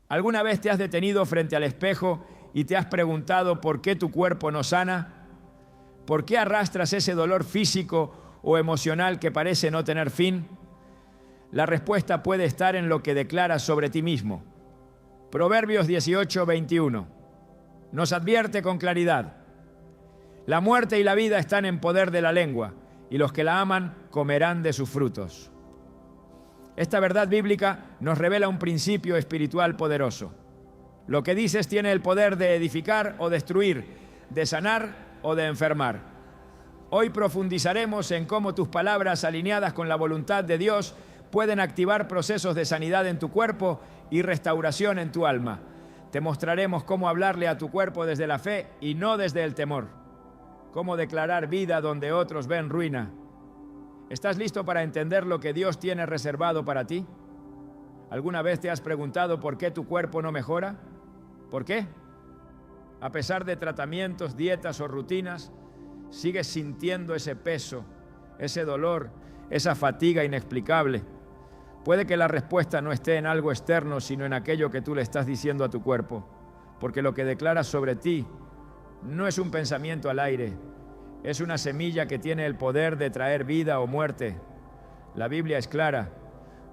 ¿Alguna vez te has detenido frente al espejo y te has preguntado por qué tu cuerpo no sana? ¿Por qué arrastras ese dolor físico o emocional que parece no tener fin? La respuesta puede estar en lo que declaras sobre ti mismo. Proverbios 18:21 nos advierte con claridad: la muerte y la vida están en poder de la lengua, y los que la aman comerán de sus frutos. Esta verdad bíblica nos revela un principio espiritual poderoso. Lo que dices tiene el poder de edificar o destruir, de sanar o de enfermar. Hoy profundizaremos en cómo tus palabras, alineadas con la voluntad de Dios, pueden activar procesos de sanidad en tu cuerpo y restauración en tu alma. Te mostraremos cómo hablarle a tu cuerpo desde la fe y no desde el temor. Cómo declarar vida donde otros ven ruina. ¿Estás listo para entender lo que Dios tiene reservado para ti? ¿Alguna vez te has preguntado por qué tu cuerpo no mejora? ¿Por qué? A pesar de tratamientos, dietas o rutinas, sigues sintiendo ese peso, ese dolor, esa fatiga inexplicable. Puede que la respuesta no esté en algo externo, sino en aquello que tú le estás diciendo a tu cuerpo, porque lo que declaras sobre ti no es un pensamiento al aire, es una semilla que tiene el poder de traer vida o muerte. La Biblia es clara: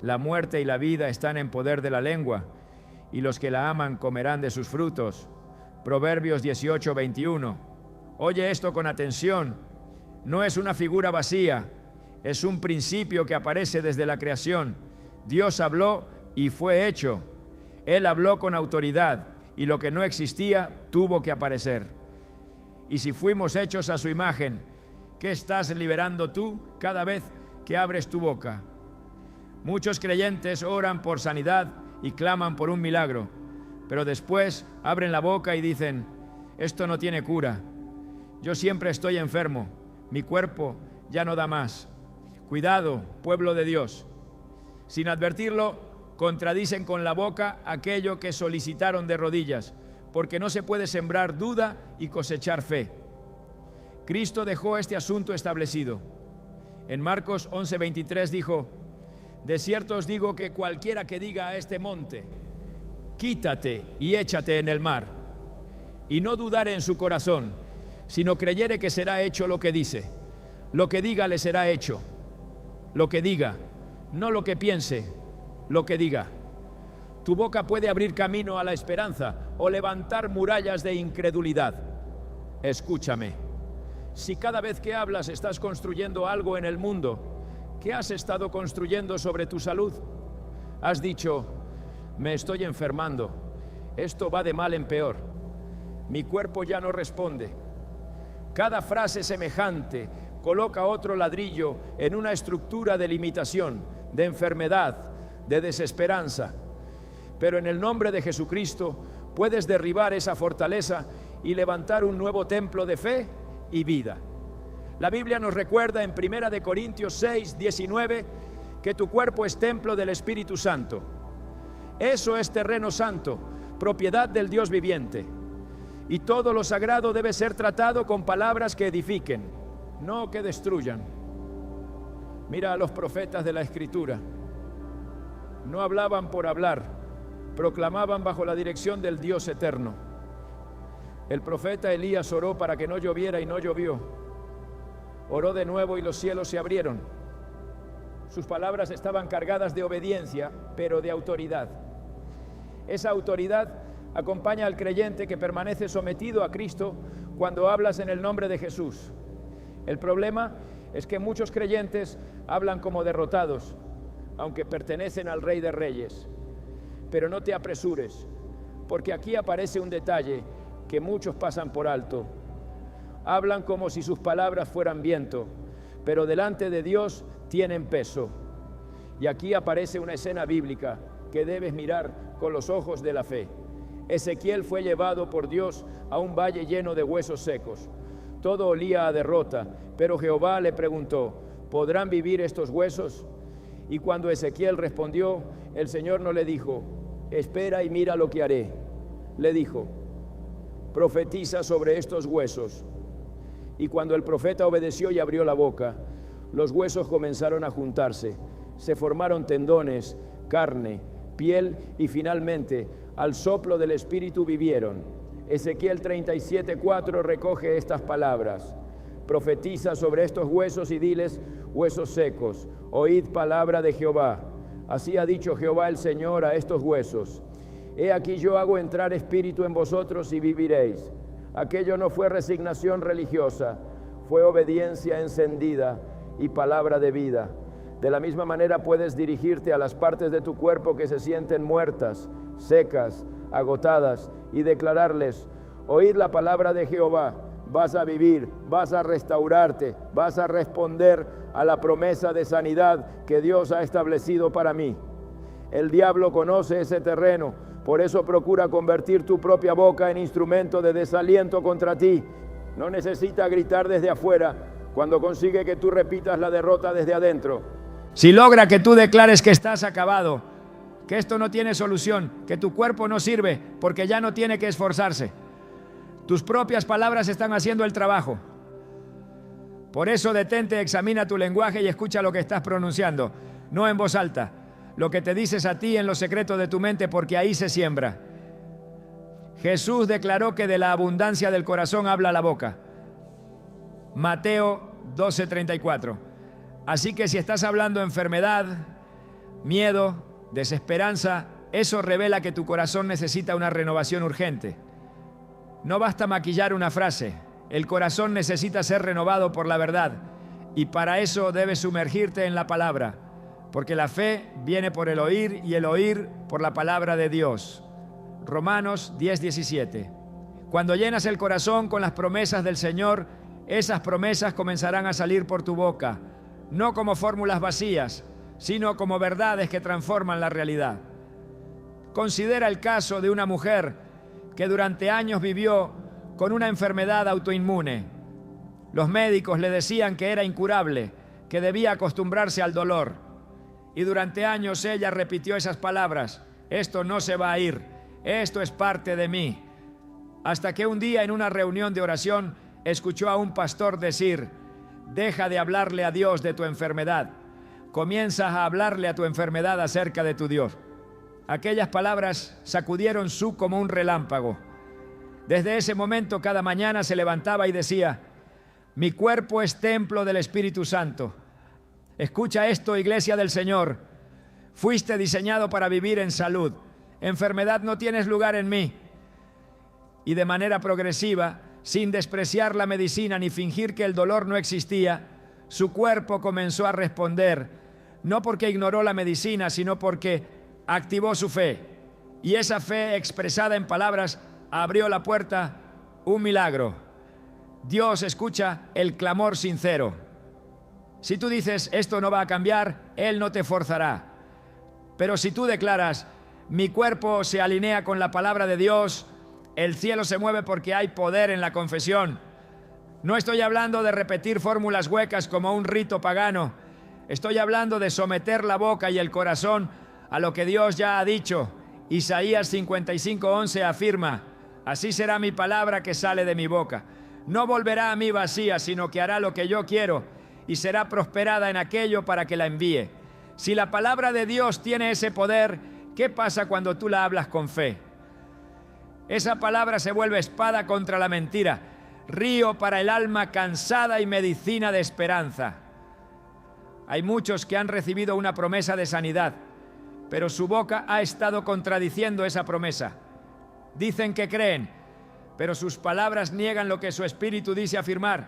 la muerte y la vida están en poder de la lengua, y los que la aman comerán de sus frutos. Proverbios 18:21. Oye esto con atención. No es una figura vacía, es un principio que aparece desde la creación. Dios habló y fue hecho. Él habló con autoridad, y lo que no existía tuvo que aparecer. Y si fuimos hechos a su imagen, ¿qué estás liberando tú cada vez que abres tu boca? Muchos creyentes oran por sanidad y claman por un milagro, pero después abren la boca y dicen: esto no tiene cura. Yo siempre estoy enfermo, mi cuerpo ya no da más. Cuidado, pueblo de Dios. Sin advertirlo, contradicen con la boca aquello que solicitaron de rodillas, porque no se puede sembrar duda y cosechar fe. Cristo dejó este asunto establecido. En Marcos 11:23 dijo: de cierto os digo que cualquiera que diga a este monte, quítate y échate en el mar, y no dudare en su corazón, sino creyere que será hecho lo que dice, lo que diga le será hecho. Lo que diga, no lo que piense, lo que diga. Tu boca puede abrir camino a la esperanza o levantar murallas de incredulidad. Escúchame. Si cada vez que hablas estás construyendo algo en el mundo, ¿qué has estado construyendo sobre tu salud? Has dicho: me estoy enfermando, esto va de mal en peor, mi cuerpo ya no responde. Cada frase semejante coloca otro ladrillo en una estructura de limitación, de enfermedad, de desesperanza. Pero en el nombre de Jesucristo puedes derribar esa fortaleza y levantar un nuevo templo de fe y vida. La Biblia nos recuerda en 1 Corintios 6:19 que tu cuerpo es templo del Espíritu Santo. Eso es terreno santo, propiedad del Dios viviente. Y todo lo sagrado debe ser tratado con palabras que edifiquen, no que destruyan. Mira a los profetas de la Escritura. No hablaban por hablar, proclamaban bajo la dirección del Dios eterno. El profeta Elías oró para que no lloviera y no llovió. Oró de nuevo y los cielos se abrieron. Sus palabras estaban cargadas de obediencia, pero de autoridad. Esa autoridad acompaña al creyente que permanece sometido a Cristo cuando hablas en el nombre de Jesús. El problema es que muchos creyentes hablan como derrotados, aunque pertenecen al Rey de Reyes. Pero no te apresures, porque aquí aparece un detalle que muchos pasan por alto. Hablan como si sus palabras fueran viento, pero delante de Dios tienen peso. Y aquí aparece una escena bíblica que debes mirar con los ojos de la fe. Ezequiel fue llevado por Dios a un valle lleno de huesos secos. Todo olía a derrota, pero Jehová le preguntó: ¿podrán vivir estos huesos? Y cuando Ezequiel respondió, el Señor no le dijo: espera y mira lo que haré. Le dijo: profetiza sobre estos huesos. Y cuando el profeta obedeció y abrió la boca, los huesos comenzaron a juntarse, se formaron tendones, carne, piel y finalmente al soplo del Espíritu vivieron. Ezequiel 37:4 recoge estas palabras. Profetiza sobre estos huesos y diles: huesos secos, oíd palabra de Jehová. Así ha dicho Jehová el Señor a estos huesos: he aquí yo hago entrar espíritu en vosotros y viviréis. Aquello no fue resignación religiosa, fue obediencia encendida y palabra de vida. De la misma manera puedes dirigirte a las partes de tu cuerpo que se sienten muertas, secas, agotadas, y declararles: oíd la palabra de Jehová. Vas a vivir, vas a restaurarte, vas a responder a la promesa de sanidad que Dios ha establecido para mí. El diablo conoce ese terreno, por eso procura convertir tu propia boca en instrumento de desaliento contra ti. No necesita gritar desde afuera cuando consigue que tú repitas la derrota desde adentro. Si logra que tú declares que estás acabado, que esto no tiene solución, que tu cuerpo no sirve porque ya no tiene que esforzarse, tus propias palabras están haciendo el trabajo. Por eso detente, examina tu lenguaje y escucha lo que estás pronunciando, no en voz alta, lo que te dices a ti en lo secreto de tu mente, porque ahí se siembra. Jesús declaró que de la abundancia del corazón habla la boca. Mateo 12:34. Así que si estás hablando enfermedad, miedo, desesperanza, eso revela que tu corazón necesita una renovación urgente. No basta maquillar una frase, el corazón necesita ser renovado por la verdad, y para eso debes sumergirte en la palabra, porque la fe viene por el oír y el oír por la palabra de Dios. Romanos 10:17. Cuando llenas el corazón con las promesas del Señor, esas promesas comenzarán a salir por tu boca, no como fórmulas vacías, sino como verdades que transforman la realidad. Considera el caso de una mujer que durante años vivió con una enfermedad autoinmune. Los médicos le decían que era incurable, que debía acostumbrarse al dolor. Y durante años ella repitió esas palabras: esto no se va a ir, esto es parte de mí. Hasta que un día en una reunión de oración escuchó a un pastor decir: deja de hablarle a Dios de tu enfermedad, comienza a hablarle a tu enfermedad acerca de tu Dios. Aquellas palabras sacudieron su como un relámpago. Desde ese momento cada mañana se levantaba y decía: mi cuerpo es templo del Espíritu Santo. Escucha esto, iglesia del Señor. Fuiste diseñado para vivir en salud. Enfermedad no tienes lugar en mí. Y de manera progresiva, sin despreciar la medicina ni fingir que el dolor no existía, su cuerpo comenzó a responder, no porque ignoró la medicina, sino porque activó su fe. Y esa fe expresada en palabras abrió la puerta un milagro. Dios escucha el clamor sincero. Si tú dices esto no va a cambiar, Él no te forzará. Pero si tú declaras: mi cuerpo se alinea con la palabra de Dios, el cielo se mueve porque hay poder en la confesión. No estoy hablando de repetir fórmulas huecas como un rito pagano. Estoy hablando de someter la boca y el corazón a lo que Dios ya ha dicho. Isaías 55:11 afirma: así será mi palabra que sale de mi boca. No volverá a mí vacía, sino que hará lo que yo quiero y será prosperada en aquello para que la envíe. Si la palabra de Dios tiene ese poder, ¿qué pasa cuando tú la hablas con fe? Esa palabra se vuelve espada contra la mentira, río para el alma cansada y medicina de esperanza. Hay muchos que han recibido una promesa de sanidad, pero su boca ha estado contradiciendo esa promesa. Dicen que creen, pero sus palabras niegan lo que su espíritu dice afirmar.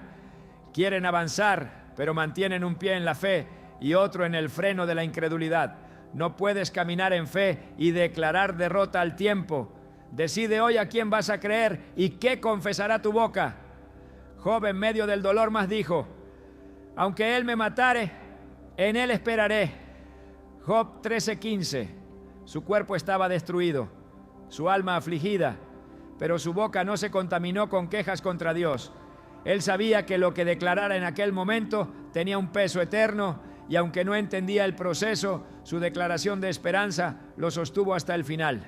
Quieren avanzar, pero mantienen un pie en la fe y otro en el freno de la incredulidad. No puedes caminar en fe y declarar derrota al tiempo. Decide hoy a quién vas a creer y qué confesará tu boca. Job, en medio del dolor más, dijo: aunque Él me matare, en Él esperaré. Job 13:15. Su cuerpo estaba destruido, su alma afligida, pero su boca no se contaminó con quejas contra Dios. Él sabía que lo que declarara en aquel momento tenía un peso eterno, y aunque no entendía el proceso, su declaración de esperanza lo sostuvo hasta el final.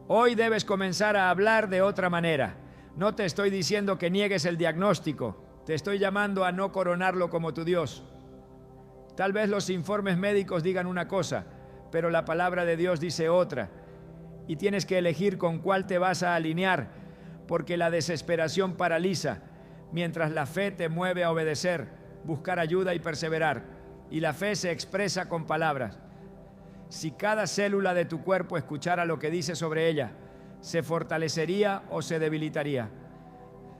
Hoy debes comenzar a hablar de otra manera. No te estoy diciendo que niegues el diagnóstico, te estoy llamando a no coronarlo como tu Dios. Tal vez los informes médicos digan una cosa, pero la palabra de Dios dice otra. y tienes que elegir con cuál te vas a alinear, porque la desesperación paraliza, mientras la fe te mueve a obedecer, buscar ayuda y perseverar. Y la fe se expresa con palabras. Si cada célula de tu cuerpo escuchara lo que dice sobre ella, ¿se fortalecería o se debilitaría?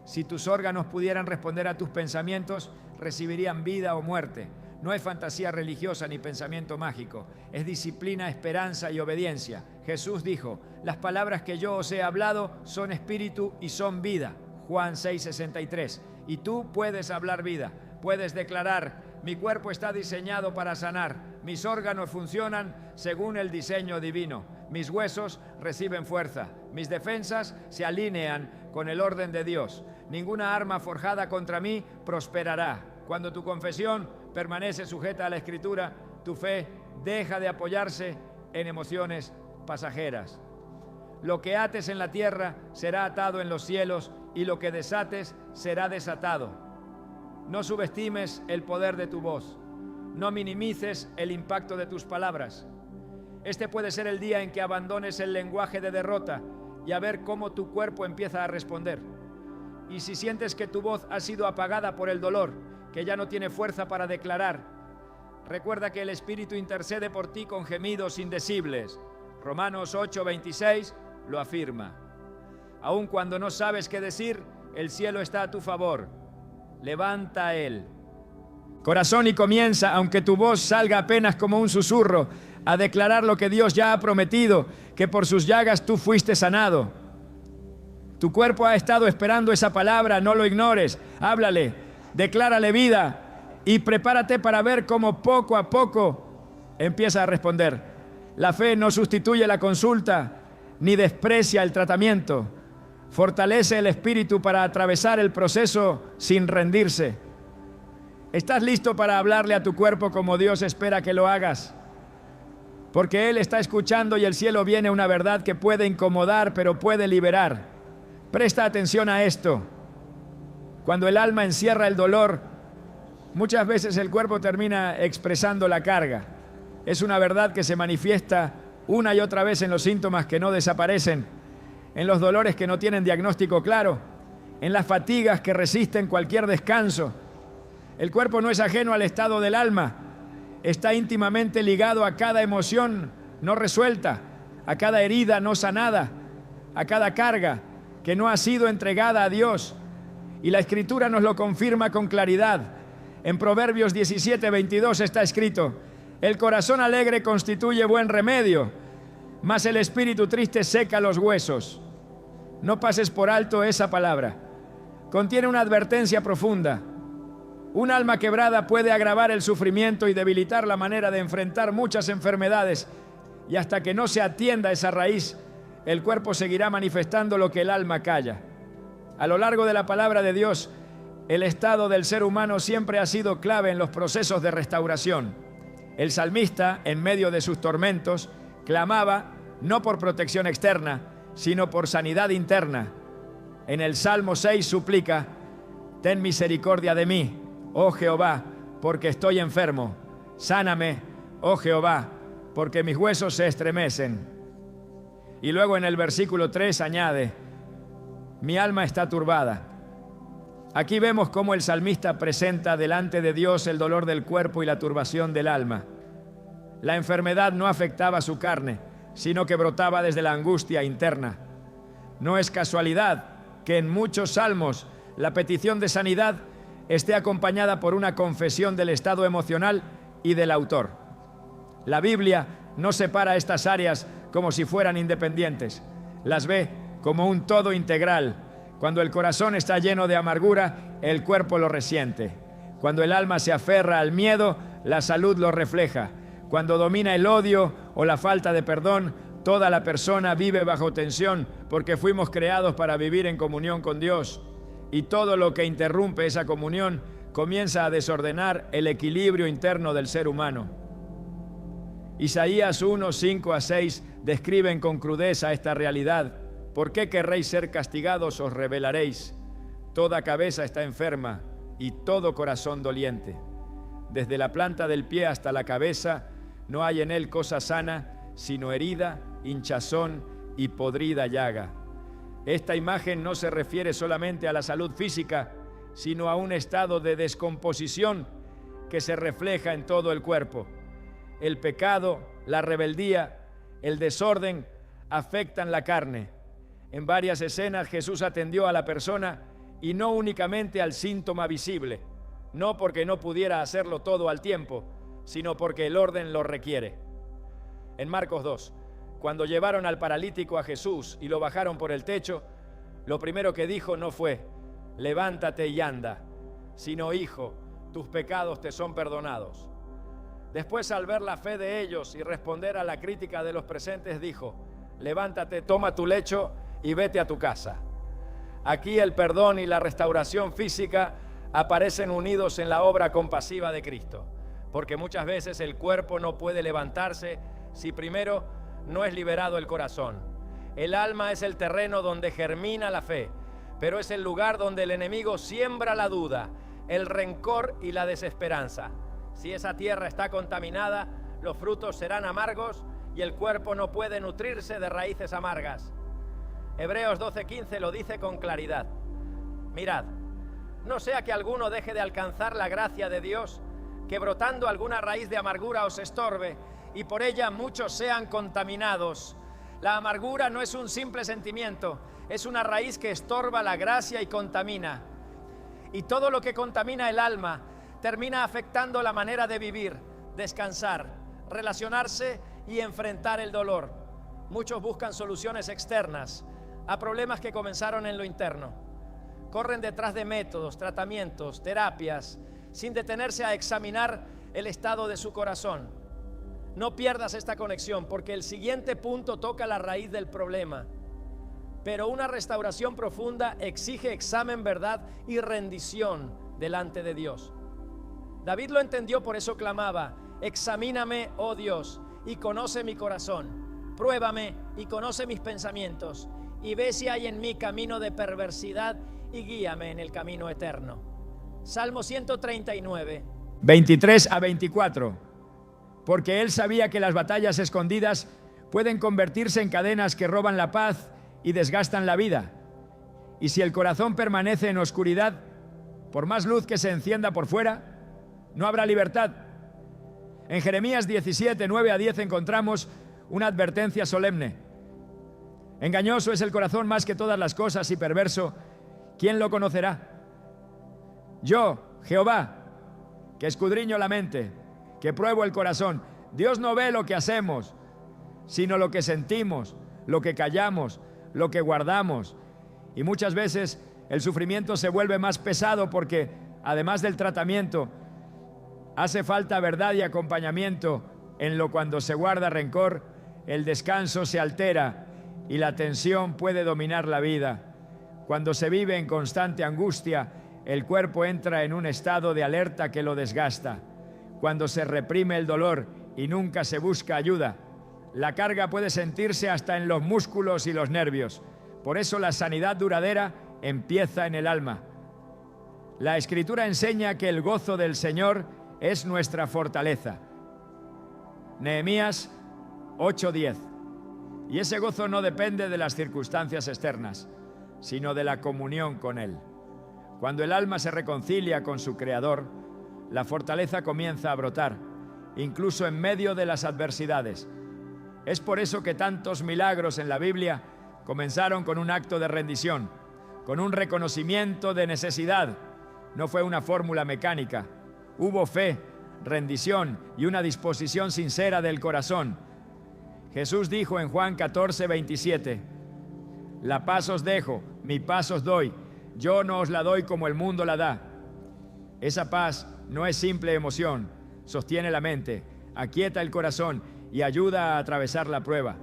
Si tus órganos pudieran responder a tus pensamientos, recibirían vida o muerte. No es fantasía religiosa ni pensamiento mágico, es disciplina, esperanza y obediencia. Jesús dijo: las palabras que yo os he hablado son espíritu y son vida. Juan 6:63. Y tú puedes hablar vida, puedes declarar: mi cuerpo está diseñado para sanar, mis órganos funcionan según el diseño divino, mis huesos reciben fuerza, mis defensas se alinean con el orden de Dios. Ninguna arma forjada contra mí prosperará. Cuando tu confesión permanece sujeta a la Escritura, tu fe deja de apoyarse en emociones pasajeras. Lo que ates en la tierra será atado en los cielos, y lo que desates será desatado. No subestimes el poder de tu voz. No minimices el impacto de tus palabras. Este puede ser el día en que abandones el lenguaje de derrota y a ver cómo tu cuerpo empieza a responder. Y si sientes que tu voz ha sido apagada por el dolor, que ya no tiene fuerza para declarar, recuerda que el Espíritu intercede por ti con gemidos indecibles. Romanos 8:26 lo afirma. Aun cuando no sabes qué decir, el cielo está a tu favor. Levanta a Él. Corazón, y comienza, aunque tu voz salga apenas como un susurro, a declarar lo que Dios ya ha prometido, que por sus llagas tú fuiste sanado. Tu cuerpo ha estado esperando esa palabra, no lo ignores. Háblale, declárale vida y prepárate para ver cómo poco a poco empieza a responder. La fe no sustituye la consulta ni desprecia el tratamiento. Fortalece el espíritu para atravesar el proceso sin rendirse. ¿Estás listo para hablarle a tu cuerpo como Dios espera que lo hagas? Porque Él está escuchando y el cielo viene una verdad que puede incomodar, pero puede liberar. Presta atención a esto. Cuando el alma encierra el dolor, muchas veces el cuerpo termina expresando la carga. Es una verdad que se manifiesta una y otra vez en los síntomas que no desaparecen, en los dolores que no tienen diagnóstico claro, en las fatigas que resisten cualquier descanso. El cuerpo no es ajeno al estado del alma, está íntimamente ligado a cada emoción no resuelta, a cada herida no sanada, a cada carga que no ha sido entregada a Dios. Y la Escritura nos lo confirma con claridad. En Proverbios 17:22 está escrito: el corazón alegre constituye buen remedio, mas el espíritu triste seca los huesos. No pases por alto esa palabra. Contiene una advertencia profunda. Un alma quebrada puede agravar el sufrimiento y debilitar la manera de enfrentar muchas enfermedades, y hasta que no se atienda esa raíz, el cuerpo seguirá manifestando lo que el alma calla. A lo largo de la palabra de Dios, el estado del ser humano siempre ha sido clave en los procesos de restauración. El salmista, en medio de sus tormentos, clamaba no por protección externa, sino por sanidad interna. En el Salmo 6 suplica: ten misericordia de mí, oh Jehová, porque estoy enfermo. Sáname, oh Jehová, porque mis huesos se estremecen. Y luego en el versículo 3 añade: mi alma está turbada. Aquí vemos cómo el salmista presenta delante de Dios el dolor del cuerpo y la turbación del alma. La enfermedad no afectaba su carne, sino que brotaba desde la angustia interna. No es casualidad que en muchos salmos la petición de sanidad esté acompañada por una confesión del estado emocional y del autor. La Biblia no separa estas áreas como si fueran independientes. Las ve como un todo integral. Cuando el corazón está lleno de amargura, el cuerpo lo resiente. Cuando el alma se aferra al miedo, la salud lo refleja. Cuando domina el odio o la falta de perdón, toda la persona vive bajo tensión, porque fuimos creados para vivir en comunión con Dios. Y todo lo que interrumpe esa comunión comienza a desordenar el equilibrio interno del ser humano. Isaías 1:5-6 describen con crudeza esta realidad. ¿Por qué querréis ser castigados? Os rebelaréis. Toda cabeza está enferma y todo corazón doliente. Desde la planta del pie hasta la cabeza no hay en él cosa sana, sino herida, hinchazón y podrida llaga. Esta imagen no se refiere solamente a la salud física, sino a un estado de descomposición que se refleja en todo el cuerpo. El pecado, la rebeldía, el desorden afectan la carne. En varias escenas Jesús atendió a la persona y no únicamente al síntoma visible, no porque no pudiera hacerlo todo al tiempo, sino porque el orden lo requiere. En Marcos 2, cuando llevaron al paralítico a Jesús y lo bajaron por el techo, lo primero que dijo no fue: levántate y anda, sino: hijo, tus pecados te son perdonados. Después, al ver la fe de ellos y responder a la crítica de los presentes, dijo: levántate, toma tu lecho y vete a tu casa. Aquí el perdón y la restauración física aparecen unidos en la obra compasiva de Cristo, porque muchas veces el cuerpo no puede levantarse si primero no es liberado el corazón. El alma es el terreno donde germina la fe, pero es el lugar donde el enemigo siembra la duda, el rencor y la desesperanza. Si esa tierra está contaminada, los frutos serán amargos y el cuerpo no puede nutrirse de raíces amargas. Hebreos 12:15 lo dice con claridad. Mirad, no sea que alguno deje de alcanzar la gracia de Dios, que brotando alguna raíz de amargura os estorbe y por ella muchos sean contaminados. La amargura no es un simple sentimiento, es una raíz que estorba la gracia y contamina. Y todo lo que contamina el alma termina afectando la manera de vivir, descansar, relacionarse y enfrentar el dolor. Muchos buscan soluciones externas a problemas que comenzaron en lo interno. Corren detrás de métodos, tratamientos, terapias, sin detenerse a examinar el estado de su corazón. No pierdas esta conexión, porque el siguiente punto toca la raíz del problema. Pero una restauración profunda exige examen, verdad y rendición delante de Dios. David lo entendió, por eso clamaba: examíname, oh Dios, y conoce mi corazón. Pruébame y conoce mis pensamientos, y ve si hay en mí camino de perversidad, y guíame en el camino eterno. Salmo 139, 23 a 24. Porque él sabía que las batallas escondidas pueden convertirse en cadenas que roban la paz y desgastan la vida. Y si el corazón permanece en oscuridad, por más luz que se encienda por fuera, no habrá libertad. En Jeremías 17, 9 a 10 encontramos una advertencia solemne. Engañoso es el corazón más que todas las cosas y perverso, ¿quién lo conocerá? Yo, Jehová, que escudriño la mente, que pruebo el corazón. Dios no ve lo que hacemos, sino lo que sentimos, lo que callamos, lo que guardamos. Y muchas veces el sufrimiento se vuelve más pesado porque, además del tratamiento, hace falta verdad y acompañamiento. Cuando se guarda rencor, el descanso se altera y la tensión puede dominar la vida. Cuando se vive en constante angustia, el cuerpo entra en un estado de alerta que lo desgasta. Cuando se reprime el dolor y nunca se busca ayuda, la carga puede sentirse hasta en los músculos y los nervios. Por eso la sanidad duradera empieza en el alma. La Escritura enseña que el gozo del Señor es nuestra fortaleza. Nehemías 8:10. Y ese gozo no depende de las circunstancias externas, sino de la comunión con Él. Cuando el alma se reconcilia con su Creador, la fortaleza comienza a brotar, incluso en medio de las adversidades. Es por eso que tantos milagros en la Biblia comenzaron con un acto de rendición, con un reconocimiento de necesidad. No fue una fórmula mecánica. Hubo fe, rendición y una disposición sincera del corazón. Jesús dijo en Juan 14:27, la paz os dejo, mi paz os doy, yo no os la doy como el mundo la da. Esa paz no es simple emoción, sostiene la mente, aquieta el corazón y ayuda a atravesar la prueba.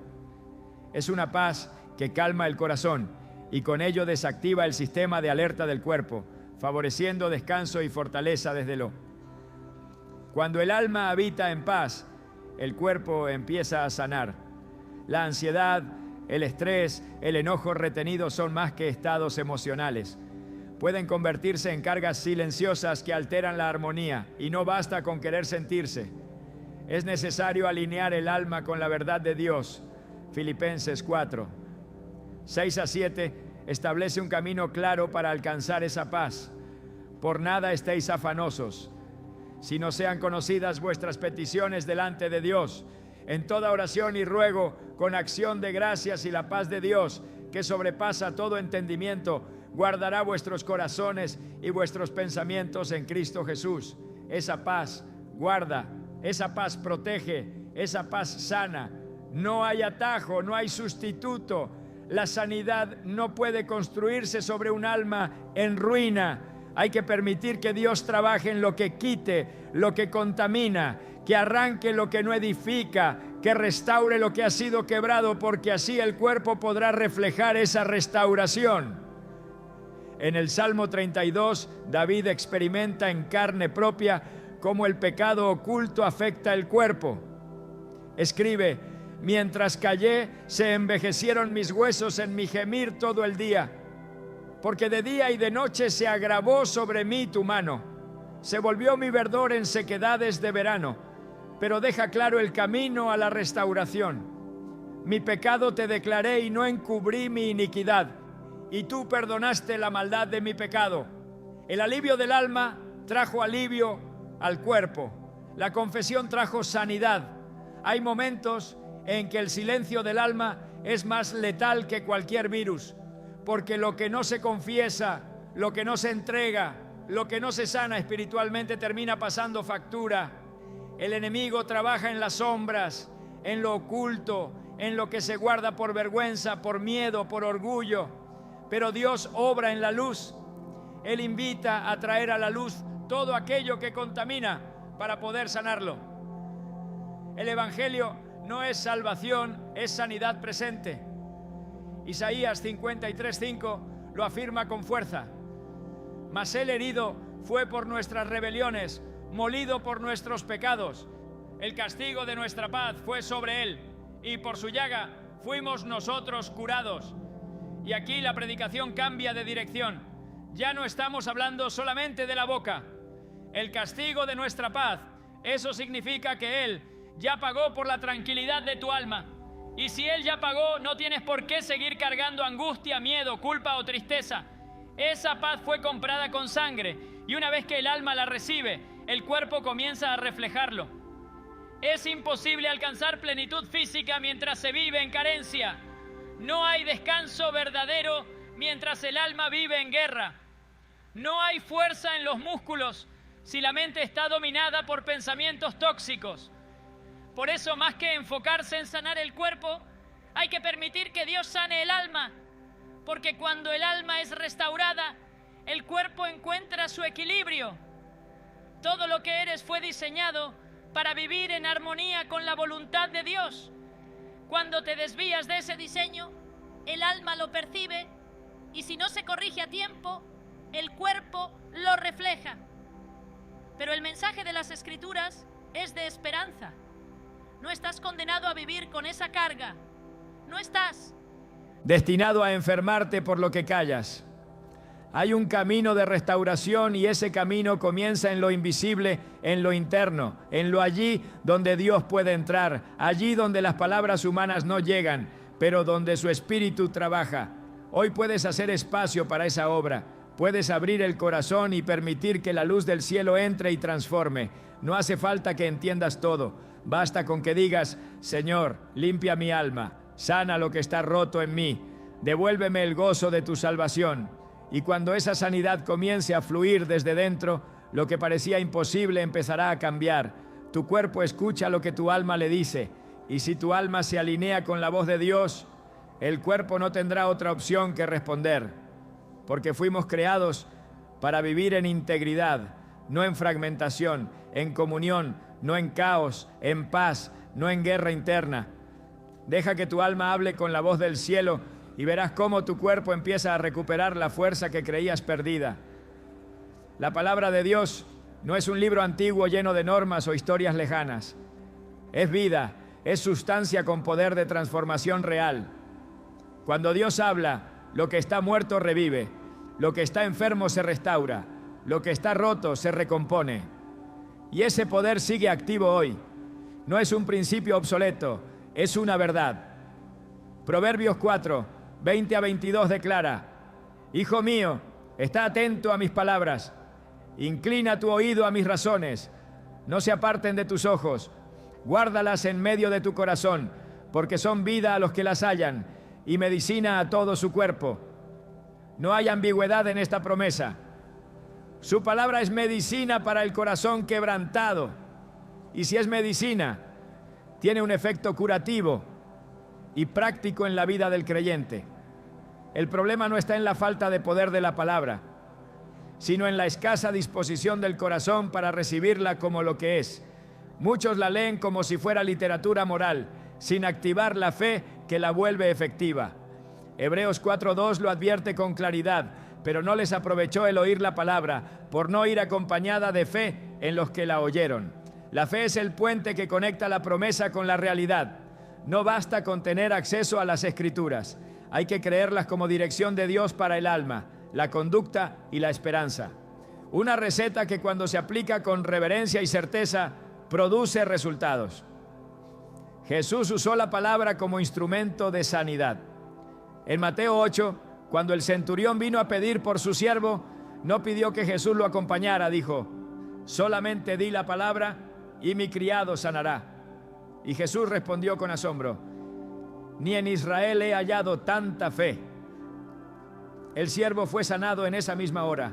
Es una paz que calma el corazón y con ello desactiva el sistema de alerta del cuerpo, favoreciendo descanso y fortaleza desde lo. Cuando el alma habita en paz, el cuerpo empieza a sanar. La ansiedad, el estrés, el enojo retenido son más que estados emocionales. Pueden convertirse en cargas silenciosas que alteran la armonía y no basta con querer sentirse. Es necesario alinear el alma con la verdad de Dios. Filipenses 4. 6-7, establece un camino claro para alcanzar esa paz. Por nada estéis afanosos, sino sean conocidas vuestras peticiones delante de Dios. En toda oración y ruego, con acción de gracias, y la paz de Dios, que sobrepasa todo entendimiento, guardará vuestros corazones y vuestros pensamientos en Cristo Jesús. Esa paz guarda, esa paz protege, esa paz sana. No hay atajo, no hay sustituto. La sanidad no puede construirse sobre un alma en ruina. Hay que permitir que Dios trabaje en lo que quite, lo que contamina, que arranque lo que no edifica, que restaure lo que ha sido quebrado, porque así el cuerpo podrá reflejar esa restauración. En el Salmo 32, David experimenta en carne propia cómo el pecado oculto afecta el cuerpo. Escribe: mientras callé, se envejecieron mis huesos en mi gemir todo el día, porque de día y de noche se agravó sobre mí tu mano. Se volvió mi verdor en sequedades de verano, pero deja claro el camino a la restauración. Mi pecado te declaré y no encubrí mi iniquidad, y tú perdonaste la maldad de mi pecado. El alivio del alma trajo alivio al cuerpo. La confesión trajo sanidad. Hay momentos en que el silencio del alma es más letal que cualquier virus, porque lo que no se confiesa, lo que no se entrega, lo que no se sana espiritualmente termina pasando factura. El enemigo trabaja en las sombras, en lo oculto, en lo que se guarda por vergüenza, por miedo, por orgullo. Pero Dios obra en la luz. Él invita a traer a la luz todo aquello que contamina para poder sanarlo. El Evangelio no es salvación, es sanidad presente. Isaías 53:5 lo afirma con fuerza. Mas él herido fue por nuestras rebeliones, molido por nuestros pecados. El castigo de nuestra paz fue sobre él, y por su llaga fuimos nosotros curados. Y aquí la predicación cambia de dirección. Ya no estamos hablando solamente de la boca. El castigo de nuestra paz, eso significa que Él ya pagó por la tranquilidad de tu alma. Y si Él ya pagó, no tienes por qué seguir cargando angustia, miedo, culpa o tristeza. Esa paz fue comprada con sangre, y una vez que el alma la recibe, el cuerpo comienza a reflejarlo. Es imposible alcanzar plenitud física mientras se vive en carencia. No hay descanso verdadero mientras el alma vive en guerra. No hay fuerza en los músculos si la mente está dominada por pensamientos tóxicos. Por eso, más que enfocarse en sanar el cuerpo, hay que permitir que Dios sane el alma, porque cuando el alma es restaurada, el cuerpo encuentra su equilibrio. Todo lo que eres fue diseñado para vivir en armonía con la voluntad de Dios. Cuando te desvías de ese diseño, el alma lo percibe, y si no se corrige a tiempo, el cuerpo lo refleja. Pero el mensaje de las Escrituras es de esperanza. No estás condenado a vivir con esa carga. No estás destinado a enfermarte por lo que callas. Hay un camino de restauración, y ese camino comienza en lo invisible, en lo interno, en lo allí donde Dios puede entrar, allí donde las palabras humanas no llegan, pero donde su Espíritu trabaja. Hoy puedes hacer espacio para esa obra. Puedes abrir el corazón y permitir que la luz del cielo entre y transforme. No hace falta que entiendas todo. Basta con que digas: Señor, limpia mi alma, sana lo que está roto en mí, devuélveme el gozo de tu salvación. Y cuando esa sanidad comience a fluir desde dentro, lo que parecía imposible empezará a cambiar. Tu cuerpo escucha lo que tu alma le dice, y si tu alma se alinea con la voz de Dios, el cuerpo no tendrá otra opción que responder, porque fuimos creados para vivir en integridad, no en fragmentación, en comunión, no en caos, en paz, no en guerra interna. Deja que tu alma hable con la voz del cielo y verás cómo tu cuerpo empieza a recuperar la fuerza que creías perdida. La palabra de Dios no es un libro antiguo lleno de normas o historias lejanas. Es vida, es sustancia con poder de transformación real. Cuando Dios habla, lo que está muerto revive, lo que está enfermo se restaura, lo que está roto se recompone. Y ese poder sigue activo hoy. No es un principio obsoleto, es una verdad. Proverbios 4, 20 a 22 declara: Hijo mío, está atento a mis palabras, inclina tu oído a mis razones, no se aparten de tus ojos, guárdalas en medio de tu corazón, porque son vida a los que las hallan y medicina a todo su cuerpo. No hay ambigüedad en esta promesa. Su palabra es medicina para el corazón quebrantado, y si es medicina, tiene un efecto curativo y práctico en la vida del creyente. El problema no está en la falta de poder de la palabra, sino en la escasa disposición del corazón para recibirla como lo que es. Muchos la leen como si fuera literatura moral, sin activar la fe que la vuelve efectiva. Hebreos 4:2 lo advierte con claridad: pero no les aprovechó el oír la palabra, por no ir acompañada de fe en los que la oyeron. La fe es el puente que conecta la promesa con la realidad. No basta con tener acceso a las Escrituras. Hay que creerlas como dirección de Dios para el alma, la conducta y la esperanza. Una receta que cuando se aplica con reverencia y certeza, produce resultados. Jesús usó la palabra como instrumento de sanidad. En Mateo 8, cuando el centurión vino a pedir por su siervo, no pidió que Jesús lo acompañara, dijo: solamente di la palabra y mi criado sanará. Y Jesús respondió con asombro: ni en Israel he hallado tanta fe. El siervo fue sanado en esa misma hora,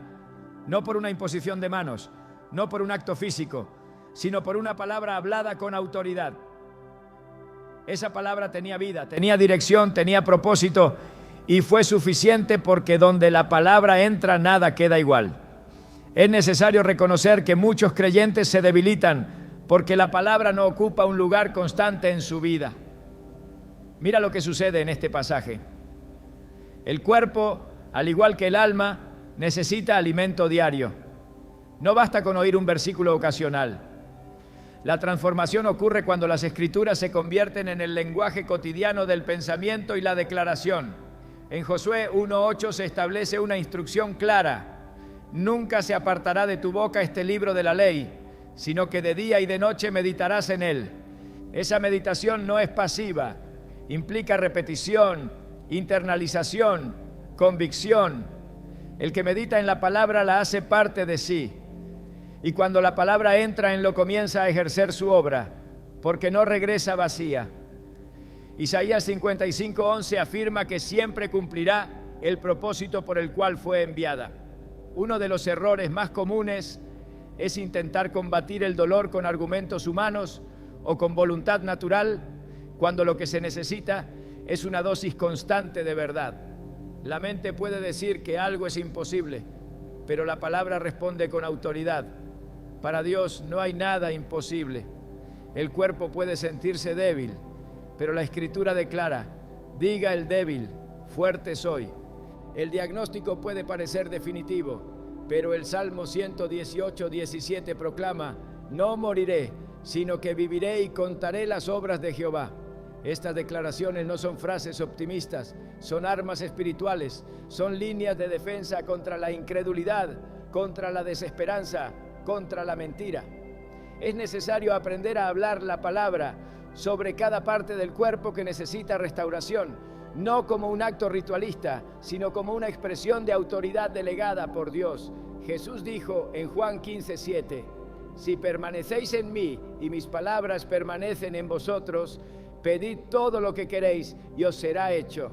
no por una imposición de manos, no por un acto físico, sino por una palabra hablada con autoridad. Esa palabra tenía vida, tenía dirección, tenía propósito, y fue suficiente, porque donde la palabra entra nada queda igual. Es necesario reconocer que muchos creyentes se debilitan porque la palabra no ocupa un lugar constante en su vida. Mira lo que sucede en este pasaje. El cuerpo, al igual que el alma, necesita alimento diario. No basta con oír un versículo ocasional. La transformación ocurre cuando las Escrituras se convierten en el lenguaje cotidiano del pensamiento y la declaración. En Josué 1:8 se establece una instrucción clara: nunca se apartará de tu boca este libro de la ley, sino que de día y de noche meditarás en él. Esa meditación no es pasiva, implica repetición, internalización, convicción. El que medita en la palabra la hace parte de sí, y cuando la palabra entra en lo, comienza a ejercer su obra, porque no regresa vacía. Isaías 55:11 afirma que siempre cumplirá el propósito por el cual fue enviada. Uno de los errores más comunes es intentar combatir el dolor con argumentos humanos o con voluntad natural, cuando lo que se necesita es una dosis constante de verdad. La mente puede decir que algo es imposible, pero la palabra responde con autoridad. Para Dios no hay nada imposible. El cuerpo puede sentirse débil, pero la Escritura declara: diga el débil, fuerte soy. El diagnóstico puede parecer definitivo, pero el Salmo 118:17 proclama: no moriré, sino que viviré y contaré las obras de Jehová. Estas declaraciones no son frases optimistas, son armas espirituales, son líneas de defensa contra la incredulidad, contra la desesperanza, contra la mentira. Es necesario aprender a hablar la palabra sobre cada parte del cuerpo que necesita restauración, no como un acto ritualista, sino como una expresión de autoridad delegada por Dios. Jesús dijo en Juan 15:7: si permanecéis en mí y mis palabras permanecen en vosotros, pedid todo lo que queréis y os será hecho.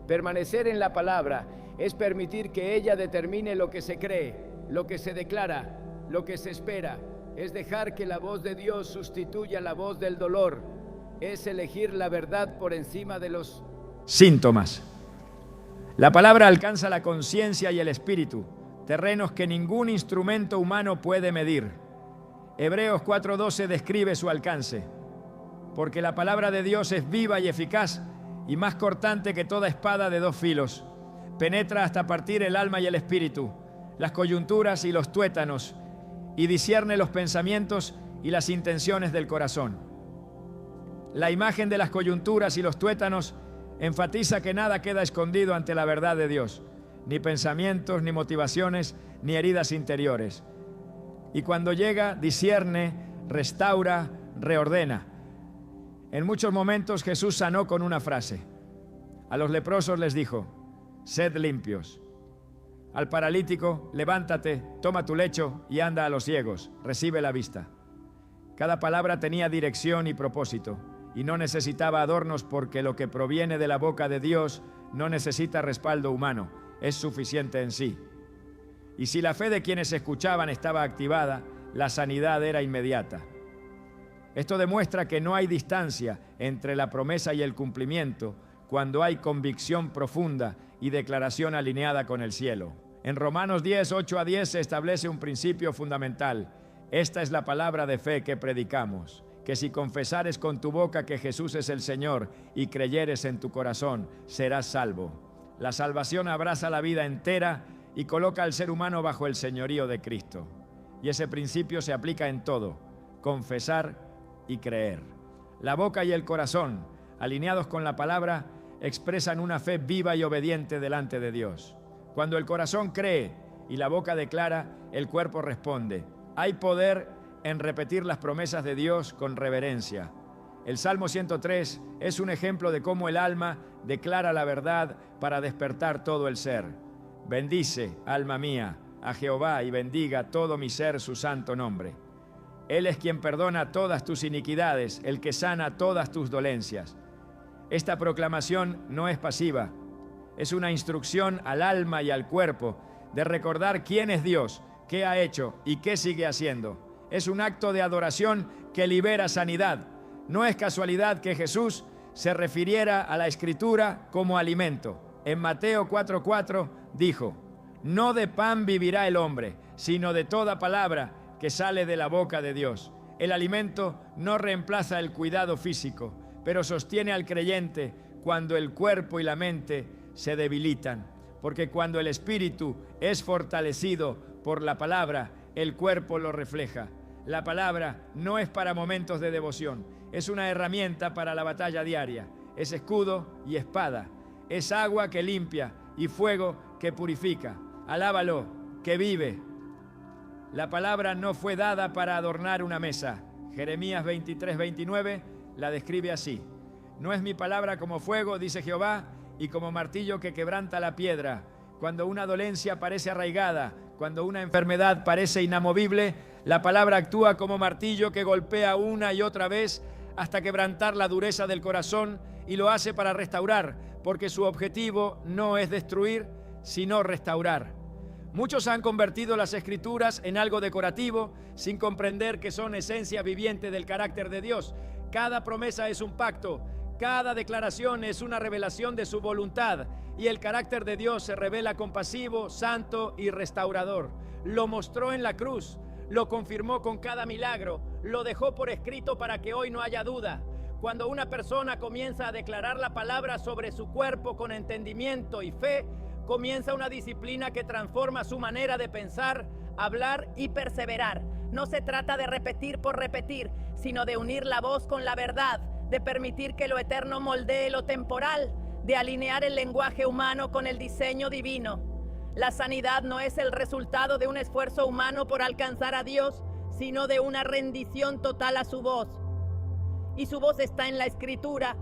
Permanecer en la palabra es permitir que ella determine lo que se cree, lo que se declara, lo que se espera. Es dejar que la voz de Dios sustituya la voz del dolor. Es elegir la verdad por encima de los síntomas. La palabra alcanza la conciencia y el espíritu, terrenos que ningún instrumento humano puede medir. Hebreos 4:12 describe su alcance: porque la palabra de Dios es viva y eficaz y más cortante que toda espada de dos filos. Penetra hasta partir el alma y el espíritu, las coyunturas y los tuétanos, y discierne los pensamientos y las intenciones del corazón. La imagen de las coyunturas y los tuétanos enfatiza que nada queda escondido ante la verdad de Dios, ni pensamientos, ni motivaciones, ni heridas interiores. Y cuando llega, discierne, restaura, reordena. En muchos momentos Jesús sanó con una frase: A los leprosos les dijo: sed limpios. Al paralítico: levántate, toma tu lecho y anda. A los ciegos: recibe la vista. Cada palabra tenía dirección y propósito, y no necesitaba adornos, porque lo que proviene de la boca de Dios no necesita respaldo humano, es suficiente en sí. Y si la fe de quienes escuchaban estaba activada, la sanidad era inmediata. Esto demuestra que no hay distancia entre la promesa y el cumplimiento cuando hay convicción profunda y declaración alineada con el cielo. En Romanos 10, 8 a 10 se establece un principio fundamental. Esta es la palabra de fe que predicamos, que si confesares con tu boca que Jesús es el Señor y creyeres en tu corazón, serás salvo. La salvación abraza la vida entera y coloca al ser humano bajo el señorío de Cristo. Y ese principio se aplica en todo: confesar y creer. La boca y el corazón, alineados con la palabra, expresan una fe viva y obediente delante de Dios. Cuando el corazón cree y la boca declara, el cuerpo responde. Hay poder en repetir las promesas de Dios con reverencia. El Salmo 103 es un ejemplo de cómo el alma declara la verdad para despertar todo el ser. Bendice, alma mía, a Jehová, y bendiga todo mi ser su santo nombre. Él es quien perdona todas tus iniquidades, el que sana todas tus dolencias. Esta proclamación no es pasiva, es una instrucción al alma y al cuerpo de recordar quién es Dios, qué ha hecho y qué sigue haciendo. Es un acto de adoración que libera sanidad. No es casualidad que Jesús se refiriera a la Escritura como alimento. En Mateo 4:4 dijo: no de pan vivirá el hombre, sino de toda palabra que sale de la boca de Dios. El alimento no reemplaza el cuidado físico, pero sostiene al creyente cuando el cuerpo y la mente se debilitan. Porque cuando el espíritu es fortalecido por la palabra, el cuerpo lo refleja. La palabra no es para momentos de devoción, es una herramienta para la batalla diaria. Es escudo y espada, es agua que limpia y fuego que purifica. Alábalo, que vive. La palabra no fue dada para adornar una mesa. Jeremías 23:29 la describe así: no es mi palabra como fuego, dice Jehová, y como martillo que quebranta la piedra. Cuando una dolencia parece arraigada, cuando una enfermedad parece inamovible, la palabra actúa como martillo que golpea una y otra vez hasta quebrantar la dureza del corazón, y lo hace para restaurar, porque su objetivo no es destruir, sino restaurar. Muchos han convertido las Escrituras en algo decorativo, sin comprender que son esencia viviente del carácter de Dios. Cada promesa es un pacto, cada declaración es una revelación de su voluntad, y el carácter de Dios se revela compasivo, santo y restaurador. Lo mostró en la cruz, lo confirmó con cada milagro, lo dejó por escrito para que hoy no haya duda. Cuando una persona comienza a declarar la palabra sobre su cuerpo con entendimiento y fe, comienza una disciplina que transforma su manera de pensar, hablar y perseverar. No se trata de repetir por repetir, sino de unir la voz con la verdad, de permitir que lo eterno moldee lo temporal, de alinear el lenguaje humano con el diseño divino. La sanidad no es el resultado de un esfuerzo humano por alcanzar a Dios, sino de una rendición total a su voz. Y su voz está en la Escritura.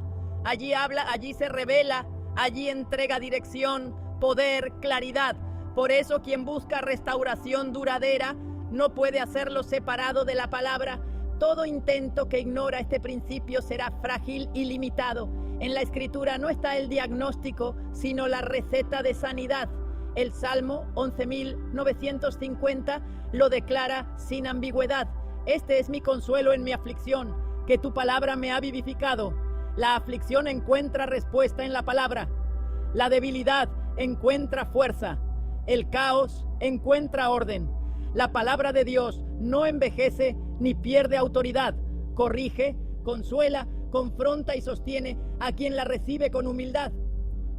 Allí habla, allí se revela, allí entrega dirección, poder, claridad. Por eso quien busca restauración duradera no puede hacerlo separado de la palabra. Todo intento que ignora este principio será frágil y limitado. En la Escritura no está el diagnóstico, sino la receta de sanidad. El Salmo 11.950 lo declara sin ambigüedad. Este es mi consuelo en mi aflicción, que tu palabra me ha vivificado. La aflicción encuentra respuesta en la palabra. La debilidad encuentra fuerza. El caos encuentra orden. La palabra de Dios no envejece ni pierde autoridad. Corrige, consuela, confronta y sostiene a quien la recibe con humildad.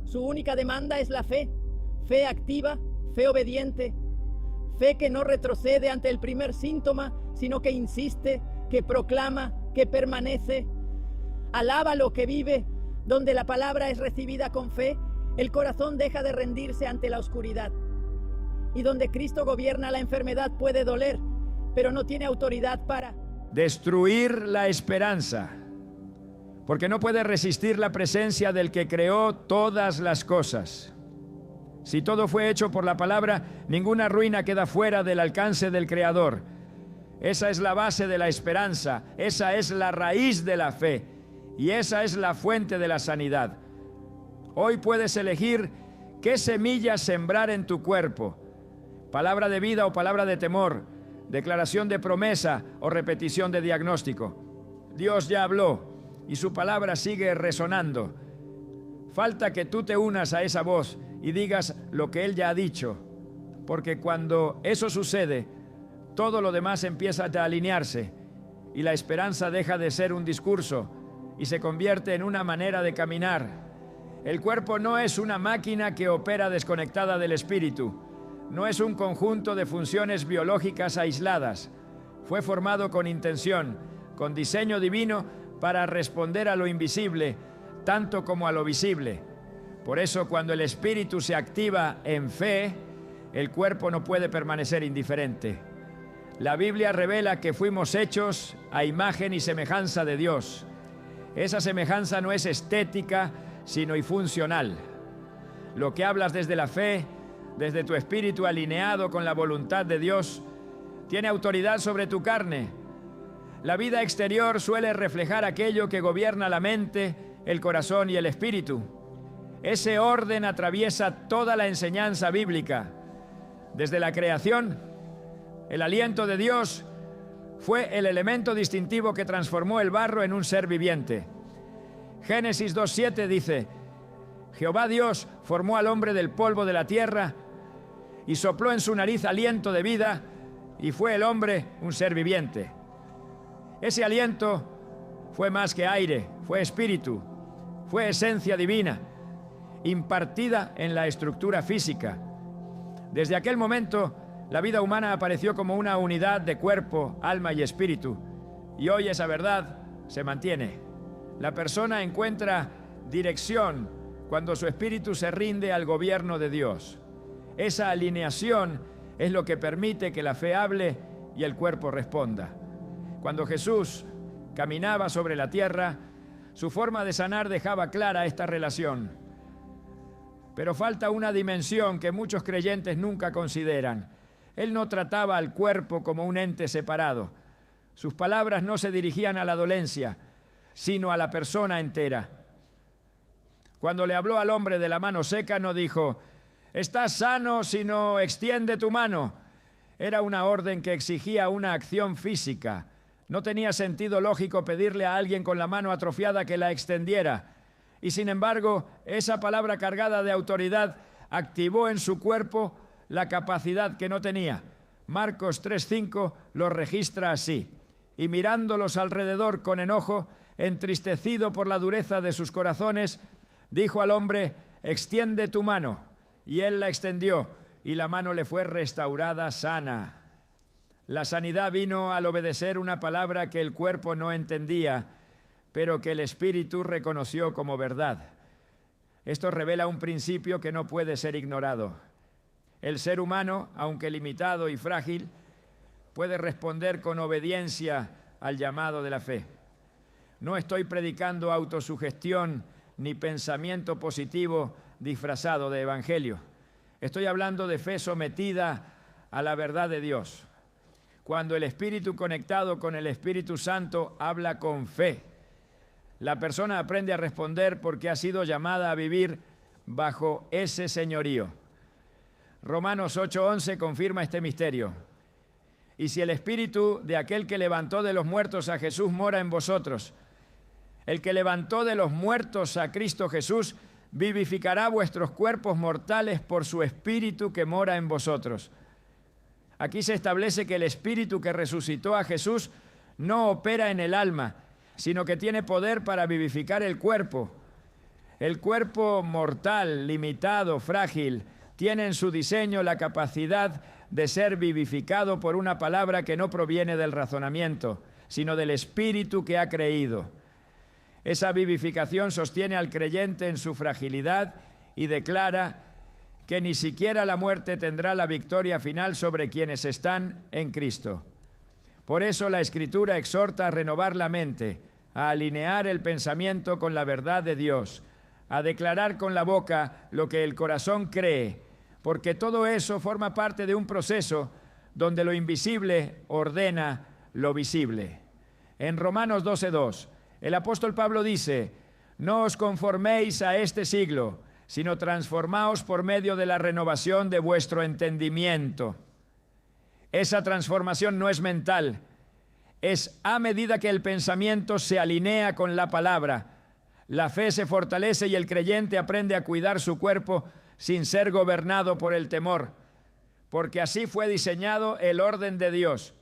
Su única demanda es la fe. Fe activa, fe obediente, fe que no retrocede ante el primer síntoma, sino que insiste, que proclama, que permanece. Alaba lo que vive. Donde la palabra es recibida con fe, el corazón deja de rendirse ante la oscuridad. Y donde Cristo gobierna, la enfermedad puede doler, pero no tiene autoridad para destruir la esperanza. porque no puede resistir la presencia del que creó todas las cosas. Si todo fue hecho por la palabra, ninguna ruina queda fuera del alcance del Creador. Esa es la base de la esperanza, esa es la raíz de la fe y esa es la fuente de la sanidad. Hoy puedes elegir qué semillas sembrar en tu cuerpo: palabra de vida o palabra de temor, declaración de promesa o repetición de diagnóstico. Dios ya habló y su palabra sigue resonando. Falta que tú te unas a esa voz y digas lo que Él ya ha dicho, porque cuando eso sucede, todo lo demás empieza a alinearse y la esperanza deja de ser un discurso y se convierte en una manera de caminar. El cuerpo no es una máquina que opera desconectada del espíritu, no es un conjunto de funciones biológicas aisladas. Fue formado con intención, con diseño divino para responder a lo invisible, tanto como a lo visible. Por eso, cuando el espíritu se activa en fe, el cuerpo no puede permanecer indiferente. La Biblia revela que fuimos hechos a imagen y semejanza de Dios. Esa semejanza no es estética, sino y funcional. Lo que hablas desde la fe, desde tu espíritu alineado con la voluntad de Dios, tiene autoridad sobre tu carne. La vida exterior suele reflejar aquello que gobierna la mente, el corazón y el espíritu. Ese orden atraviesa toda la enseñanza bíblica. Desde la creación, el aliento de Dios fue el elemento distintivo que transformó el barro en un ser viviente. Génesis 2:7 dice: Jehová Dios formó al hombre del polvo de la tierra y sopló en su nariz aliento de vida, y fue el hombre un ser viviente. Ese aliento fue más que aire, fue espíritu, fue esencia divina, impartida en la estructura física. Desde aquel momento, la vida humana apareció como una unidad de cuerpo, alma y espíritu, y hoy esa verdad se mantiene. La persona encuentra dirección cuando su espíritu se rinde al gobierno de Dios. Esa alineación es lo que permite que la fe hable y el cuerpo responda. Cuando Jesús caminaba sobre la tierra, su forma de sanar dejaba clara esta relación. Pero falta una dimensión que muchos creyentes nunca consideran. Él no trataba al cuerpo como un ente separado. Sus palabras no se dirigían a la dolencia, sino a la persona entera. Cuando le habló al hombre de la mano seca, no dijo: «Estás sano, sino extiende tu mano». Era una orden que exigía una acción física. No tenía sentido lógico pedirle a alguien con la mano atrofiada que la extendiera. Y sin embargo, esa palabra cargada de autoridad activó en su cuerpo la capacidad que no tenía. Marcos 3:5 lo registra así: y mirándolos alrededor con enojo, entristecido por la dureza de sus corazones, dijo al hombre: extiende tu mano. Y él la extendió, y la mano le fue restaurada sana. La sanidad vino al obedecer una palabra que el cuerpo no entendía, pero que el espíritu reconoció como verdad. Esto revela un principio que no puede ser ignorado. El ser humano, aunque limitado y frágil, puede responder con obediencia al llamado de la fe. No estoy predicando autosugestión ni pensamiento positivo disfrazado de evangelio. Estoy hablando de fe sometida a la verdad de Dios. Cuando el espíritu conectado con el Espíritu Santo habla con fe, la persona aprende a responder porque ha sido llamada a vivir bajo ese señorío. Romanos 8:11 confirma este misterio. Y si el espíritu de aquel que levantó de los muertos a Jesús mora en vosotros, el que levantó de los muertos a Cristo Jesús vivificará vuestros cuerpos mortales por su espíritu que mora en vosotros. Aquí se establece que el espíritu que resucitó a Jesús no opera en el alma, sino que tiene poder para vivificar el cuerpo. El cuerpo mortal, limitado, frágil, tiene en su diseño la capacidad de ser vivificado por una palabra que no proviene del razonamiento, sino del espíritu que ha creído. Esa vivificación sostiene al creyente en su fragilidad y declara que ni siquiera la muerte tendrá la victoria final sobre quienes están en Cristo. Por eso la Escritura exhorta a renovar la mente, a alinear el pensamiento con la verdad de Dios, a declarar con la boca lo que el corazón cree, porque todo eso forma parte de un proceso donde lo invisible ordena lo visible. En Romanos 12:2, el apóstol Pablo dice: no os conforméis a este siglo, sino transformaos por medio de la renovación de vuestro entendimiento. Esa transformación no es mental, es a medida que el pensamiento se alinea con la palabra. La fe se fortalece y el creyente aprende a cuidar su cuerpo sin ser gobernado por el temor, porque así fue diseñado el orden de Dios.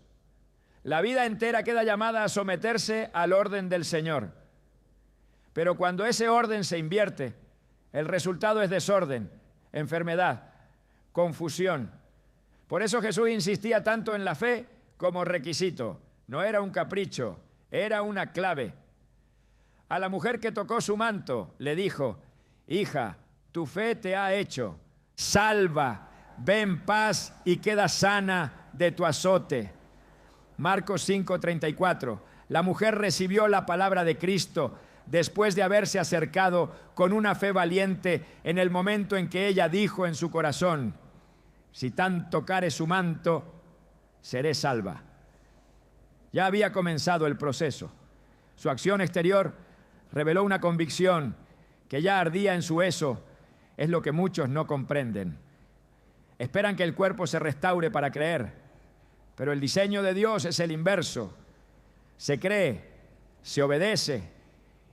La vida entera queda llamada a someterse al orden del Señor. Pero cuando ese orden se invierte, el resultado es desorden, enfermedad, confusión. Por eso Jesús insistía tanto en la fe como requisito. No era un capricho, era una clave. A la mujer que tocó su manto le dijo: hija, tu fe te ha hecho salva, ve en paz y queda sana de tu azote. Marcos 5:34. La mujer recibió la palabra de Cristo después de haberse acercado con una fe valiente en el momento en que ella dijo en su corazón: si tan tocare su manto, seré salva. Ya había comenzado el proceso. Su acción exterior reveló una convicción que ya ardía en su eso. Es lo que muchos no comprenden. Esperan que el cuerpo se restaure para creer, pero el diseño de Dios es el inverso. Se cree, se obedece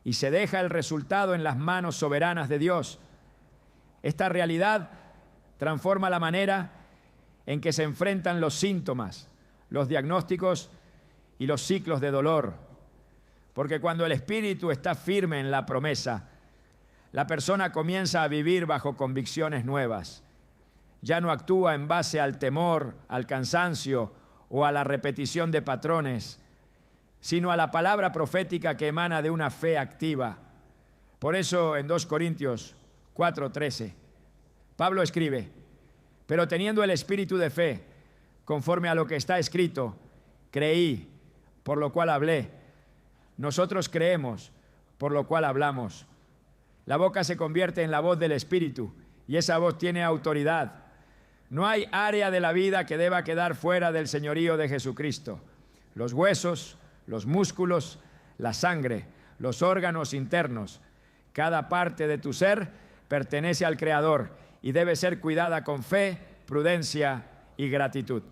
y se deja el resultado en las manos soberanas de Dios. Esta realidad transforma la manera en que se enfrentan los síntomas, los diagnósticos y los ciclos de dolor. Porque cuando el espíritu está firme en la promesa, la persona comienza a vivir bajo convicciones nuevas. Ya no actúa en base al temor, al cansancio o a la repetición de patrones, sino a la palabra profética que emana de una fe activa. Por eso en 2 Corintios 4:13, Pablo escribe: pero teniendo el espíritu de fe, conforme a lo que está escrito, creí, por lo cual hablé. Nosotros creemos, por lo cual hablamos. La boca se convierte en la voz del espíritu y esa voz tiene autoridad. No hay área de la vida que deba quedar fuera del señorío de Jesucristo. Los huesos, los músculos, la sangre, los órganos internos, cada parte de tu ser pertenece al Creador y debe ser cuidada con fe, prudencia y gratitud.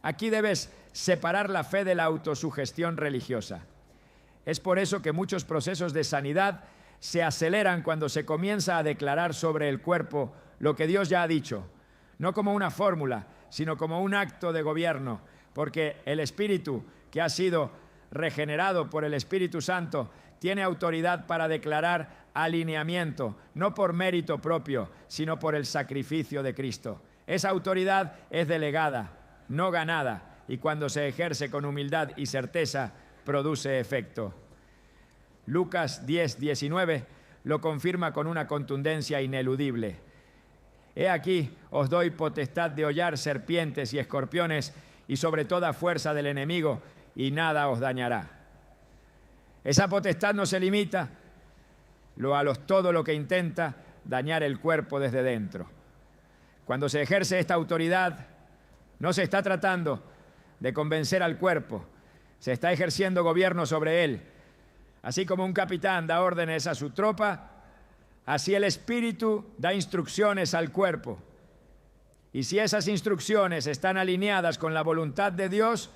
Aquí debes separar la fe de la autosugestión religiosa. Es por eso que muchos procesos de sanidad se aceleran cuando se comienza a declarar sobre el cuerpo lo que Dios ya ha dicho, no como una fórmula, sino como un acto de gobierno, porque el espíritu que ha sido regenerado por el Espíritu Santo tiene autoridad para declarar alineamiento, no por mérito propio, sino por el sacrificio de Cristo. Esa autoridad es delegada, no ganada, y cuando se ejerce con humildad y certeza, produce efecto. Lucas 10:19 lo confirma con una contundencia ineludible. He aquí, os doy potestad de hollar serpientes y escorpiones y sobre toda fuerza del enemigo, y nada os dañará. Esa potestad no se limita a todo lo que intenta dañar el cuerpo desde dentro. Cuando se ejerce esta autoridad, no se está tratando de convencer al cuerpo, se está ejerciendo gobierno sobre él. Así como un capitán da órdenes a su tropa, así el espíritu da instrucciones al cuerpo. Y si esas instrucciones están alineadas con la voluntad de Dios,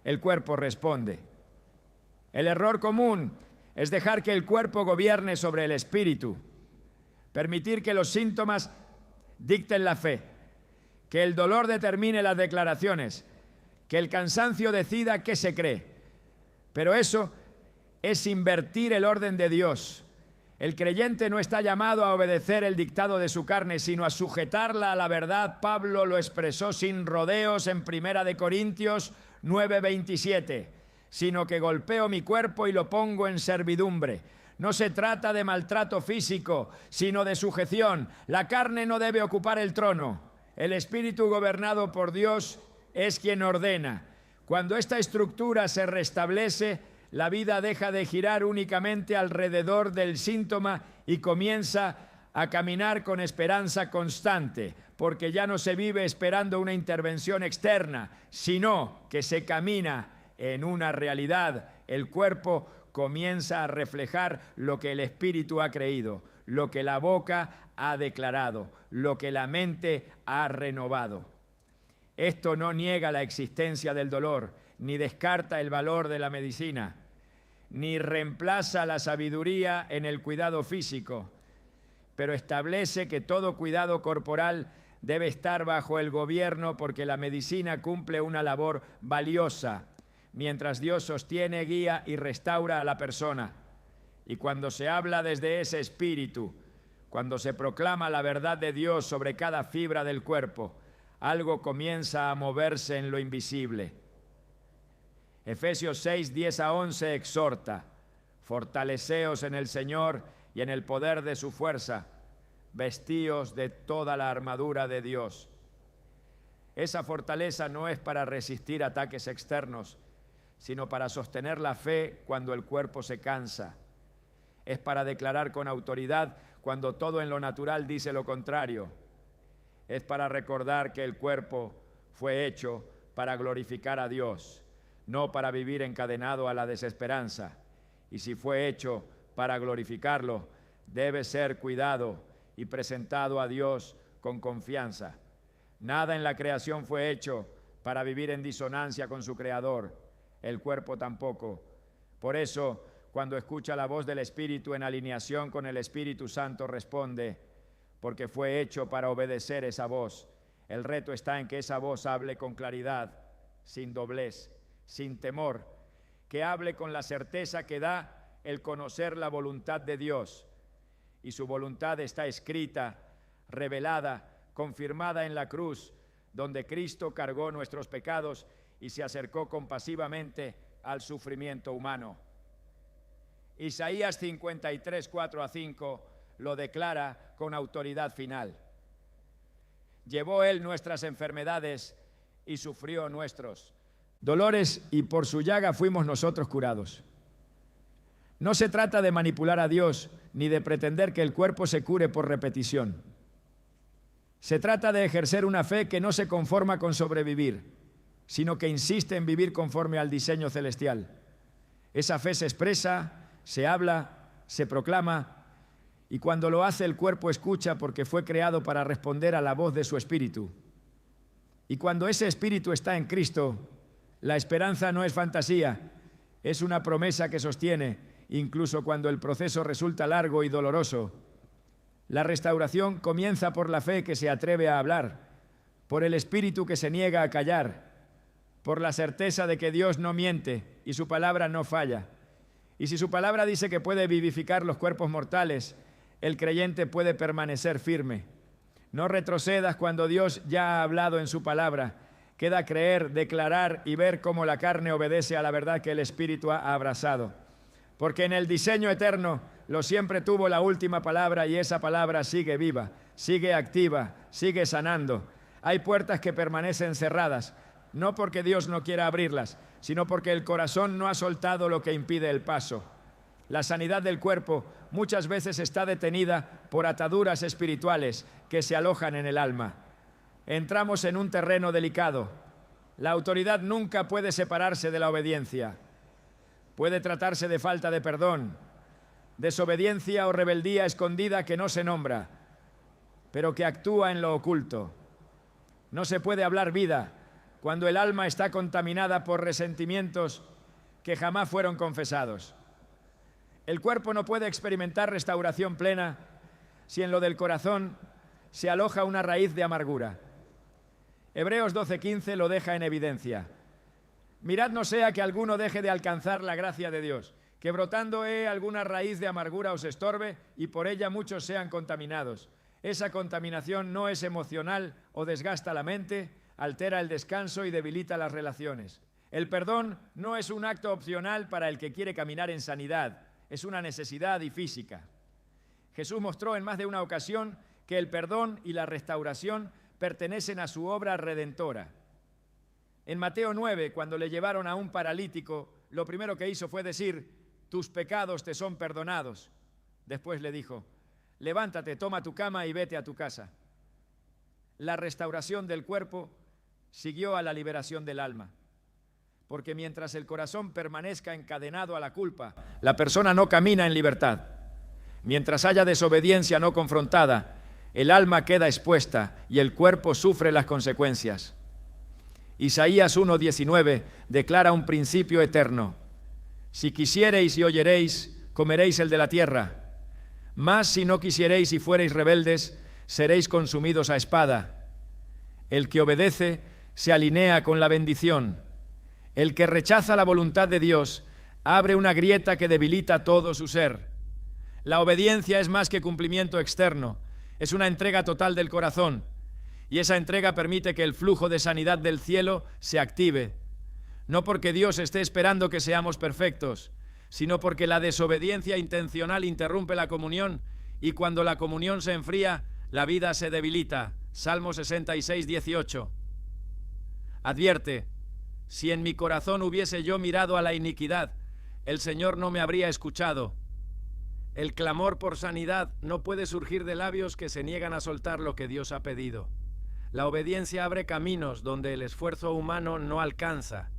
el cuerpo responde. El error común es dejar que el cuerpo gobierne sobre el espíritu, permitir que los síntomas dicten la fe, que el dolor determine las declaraciones, que el cansancio decida qué se cree. Pero eso es invertir el orden de Dios. El creyente no está llamado a obedecer el dictado de su carne, sino a sujetarla a la verdad. Pablo lo expresó sin rodeos en 1 Corintios 9:27, sino que golpeo mi cuerpo y lo pongo en servidumbre. No se trata de maltrato físico, sino de sujeción. La carne no debe ocupar el trono. El espíritu gobernado por Dios es quien ordena. Cuando esta estructura se restablece, La vida deja de girar únicamente alrededor del síntoma y comienza a caminar con esperanza constante, porque ya no se vive esperando una intervención externa, sino que se camina en una realidad. El cuerpo comienza a reflejar lo que el espíritu ha creído, lo que la boca ha declarado, lo que la mente ha renovado. Esto no niega la existencia del dolor, ni descarta el valor de la medicina, ni reemplaza la sabiduría en el cuidado físico, pero establece que todo cuidado corporal debe estar bajo el gobierno, porque la medicina cumple una labor valiosa, mientras Dios sostiene, guía y restaura a la persona. Y cuando se habla desde ese espíritu, cuando se proclama la verdad de Dios sobre cada fibra del cuerpo, algo comienza a moverse en lo invisible. Efesios 6, 10 a 11 exhorta: fortaleceos en el Señor y en el poder de su fuerza, vestíos de toda la armadura de Dios. Esa fortaleza no es para resistir ataques externos, sino para sostener la fe cuando el cuerpo se cansa. Es para declarar con autoridad cuando todo en lo natural dice lo contrario. Es para recordar que el cuerpo fue hecho para glorificar a Dios, no para vivir encadenado a la desesperanza. Y si fue hecho para glorificarlo, debe ser cuidado y presentado a Dios con confianza. Nada en la creación fue hecho para vivir en disonancia con su Creador, el cuerpo tampoco. Por eso, cuando escucha la voz del Espíritu en alineación con el Espíritu Santo, responde, porque fue hecho para obedecer esa voz. El reto está en que esa voz hable con claridad, sin doblez, sin temor, que hable con la certeza que da el conocer la voluntad de Dios. Y su voluntad está escrita, revelada, confirmada en la cruz, donde Cristo cargó nuestros pecados y se acercó compasivamente al sufrimiento humano. Isaías 53, 4 a 5 lo declara con autoridad final. Llevó él nuestras enfermedades y sufrió nuestros dolores, y por su llaga fuimos nosotros curados. No se trata de manipular a Dios ni de pretender que el cuerpo se cure por repetición. Se trata de ejercer una fe que no se conforma con sobrevivir, sino que insiste en vivir conforme al diseño celestial. Esa fe se expresa, se habla, se proclama, y cuando lo hace el cuerpo escucha, porque fue creado para responder a la voz de su espíritu. Y cuando ese espíritu está en Cristo, la esperanza no es fantasía, es una promesa que sostiene, incluso cuando el proceso resulta largo y doloroso. La restauración comienza por la fe que se atreve a hablar, por el espíritu que se niega a callar, por la certeza de que Dios no miente y su palabra no falla. Y si su palabra dice que puede vivificar los cuerpos mortales, el creyente puede permanecer firme. No retrocedas cuando Dios ya ha hablado en su palabra. Queda creer, declarar y ver cómo la carne obedece a la verdad que el Espíritu ha abrazado. Porque en el diseño eterno lo siempre tuvo la última palabra, y esa palabra sigue viva, sigue activa, sigue sanando. Hay puertas que permanecen cerradas, no porque Dios no quiera abrirlas, sino porque el corazón no ha soltado lo que impide el paso. La sanidad del cuerpo muchas veces está detenida por ataduras espirituales que se alojan en el alma. Entramos en un terreno delicado. La autoridad nunca puede separarse de la obediencia. Puede tratarse de falta de perdón, desobediencia o rebeldía escondida que no se nombra, pero que actúa en lo oculto. No se puede hablar vida cuando el alma está contaminada por resentimientos que jamás fueron confesados. El cuerpo no puede experimentar restauración plena si en lo del corazón se aloja una raíz de amargura. Hebreos 12:15 lo deja en evidencia. Mirad no sea que alguno deje de alcanzar la gracia de Dios, que brotando alguna raíz de amargura os estorbe y por ella muchos sean contaminados. Esa contaminación no es emocional o desgasta la mente, altera el descanso y debilita las relaciones. El perdón no es un acto opcional para el que quiere caminar en sanidad, es una necesidad y física. Jesús mostró en más de una ocasión que el perdón y la restauración pertenecen a su obra redentora. En Mateo 9, cuando le llevaron a un paralítico, lo primero que hizo fue decir: tus pecados te son perdonados. Después le dijo: levántate, toma tu cama y vete a tu casa. La restauración del cuerpo siguió a la liberación del alma, porque mientras el corazón permanezca encadenado a la culpa, la persona no camina en libertad. Mientras haya desobediencia no confrontada, el alma queda expuesta y el cuerpo sufre las consecuencias. Isaías 1:19 declara un principio eterno: si quisiereis y oyereis, comeréis el de la tierra. Mas si no quisiereis y fuereis rebeldes, seréis consumidos a espada. El que obedece se alinea con la bendición. El que rechaza la voluntad de Dios abre una grieta que debilita todo su ser. La obediencia es más que cumplimiento externo, es una entrega total del corazón, y esa entrega permite que el flujo de sanidad del cielo se active, no porque Dios esté esperando que seamos perfectos, sino porque la desobediencia intencional interrumpe la comunión, y cuando la comunión se enfría, la vida se debilita. Salmo 66:18. Advierte: si en mi corazón hubiese yo mirado a la iniquidad, el Señor no me habría escuchado. El clamor por sanidad no puede surgir de labios que se niegan a soltar lo que Dios ha pedido. La obediencia abre caminos donde el esfuerzo humano no alcanza.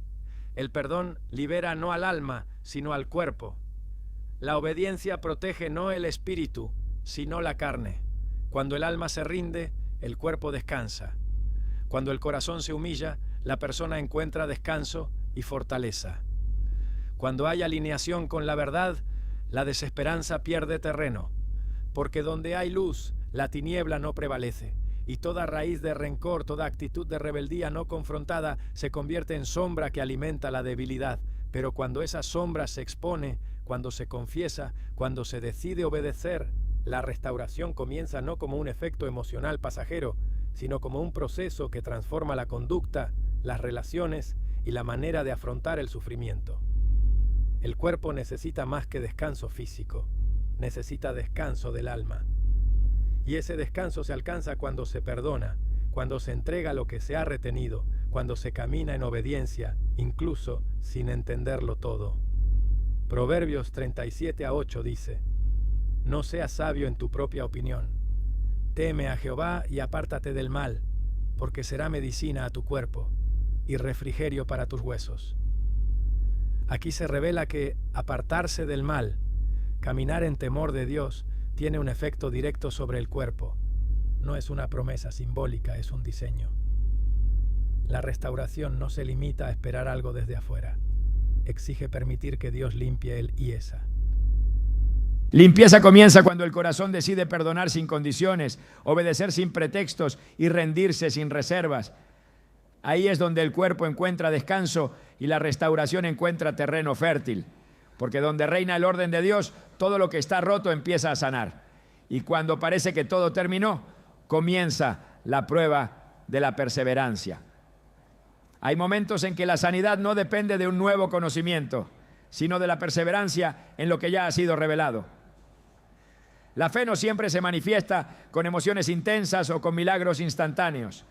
El perdón libera no al alma, sino al cuerpo. La obediencia protege no el espíritu, sino la carne. Cuando el alma se rinde, el cuerpo descansa. Cuando el corazón se humilla, la persona encuentra descanso y fortaleza. Cuando hay alineación con la verdad, la desesperanza pierde terreno, porque donde hay luz, la tiniebla no prevalece, y toda raíz de rencor, toda actitud de rebeldía no confrontada se convierte en sombra que alimenta la debilidad. Pero cuando esa sombra se expone, cuando se confiesa, cuando se decide obedecer, la restauración comienza no como un efecto emocional pasajero, sino como un proceso que transforma la conducta, las relaciones y la manera de afrontar el sufrimiento. El cuerpo necesita más que descanso físico, necesita descanso del alma. Y ese descanso se alcanza cuando se perdona, cuando se entrega lo que se ha retenido, cuando se camina en obediencia, incluso sin entenderlo todo. Proverbios 37:8 dice: no seas sabio en tu propia opinión. Teme a Jehová y apártate del mal, porque será medicina a tu cuerpo y refrigerio para tus huesos. Aquí se revela que apartarse del mal, caminar en temor de Dios, tiene un efecto directo sobre el cuerpo. No es una promesa simbólica, es un diseño. La restauración no se limita a esperar algo desde afuera. Exige permitir que Dios limpie el hiesa. Limpieza comienza cuando el corazón decide perdonar sin condiciones, obedecer sin pretextos y rendirse sin reservas. Ahí es donde el cuerpo encuentra descanso y la restauración encuentra terreno fértil. Porque donde reina el orden de Dios, todo lo que está roto empieza a sanar. Y cuando parece que todo terminó, comienza la prueba de la perseverancia. Hay momentos en que la sanidad no depende de un nuevo conocimiento, sino de la perseverancia en lo que ya ha sido revelado. La fe no siempre se manifiesta con emociones intensas o con milagros instantáneos.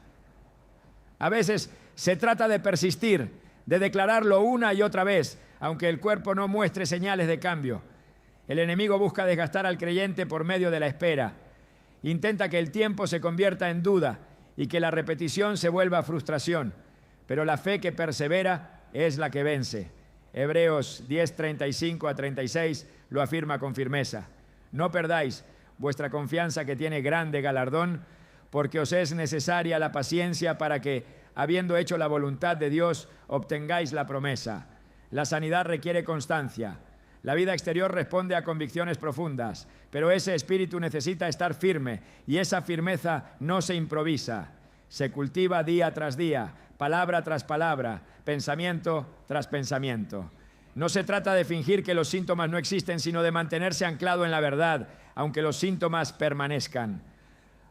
A veces se trata de persistir, de declararlo una y otra vez, aunque el cuerpo no muestre señales de cambio. El enemigo busca desgastar al creyente por medio de la espera. Intenta que el tiempo se convierta en duda y que la repetición se vuelva frustración. Pero la fe que persevera es la que vence. Hebreos 10:35-36 lo afirma con firmeza. No perdáis vuestra confianza, que tiene grande galardón, porque os es necesaria la paciencia para que, habiendo hecho la voluntad de Dios, obtengáis la promesa. La sanidad requiere constancia. La vida exterior responde a convicciones profundas, pero ese espíritu necesita estar firme, y esa firmeza no se improvisa. Se cultiva día tras día, palabra tras palabra, pensamiento tras pensamiento. No se trata de fingir que los síntomas no existen, sino de mantenerse anclado en la verdad, aunque los síntomas permanezcan.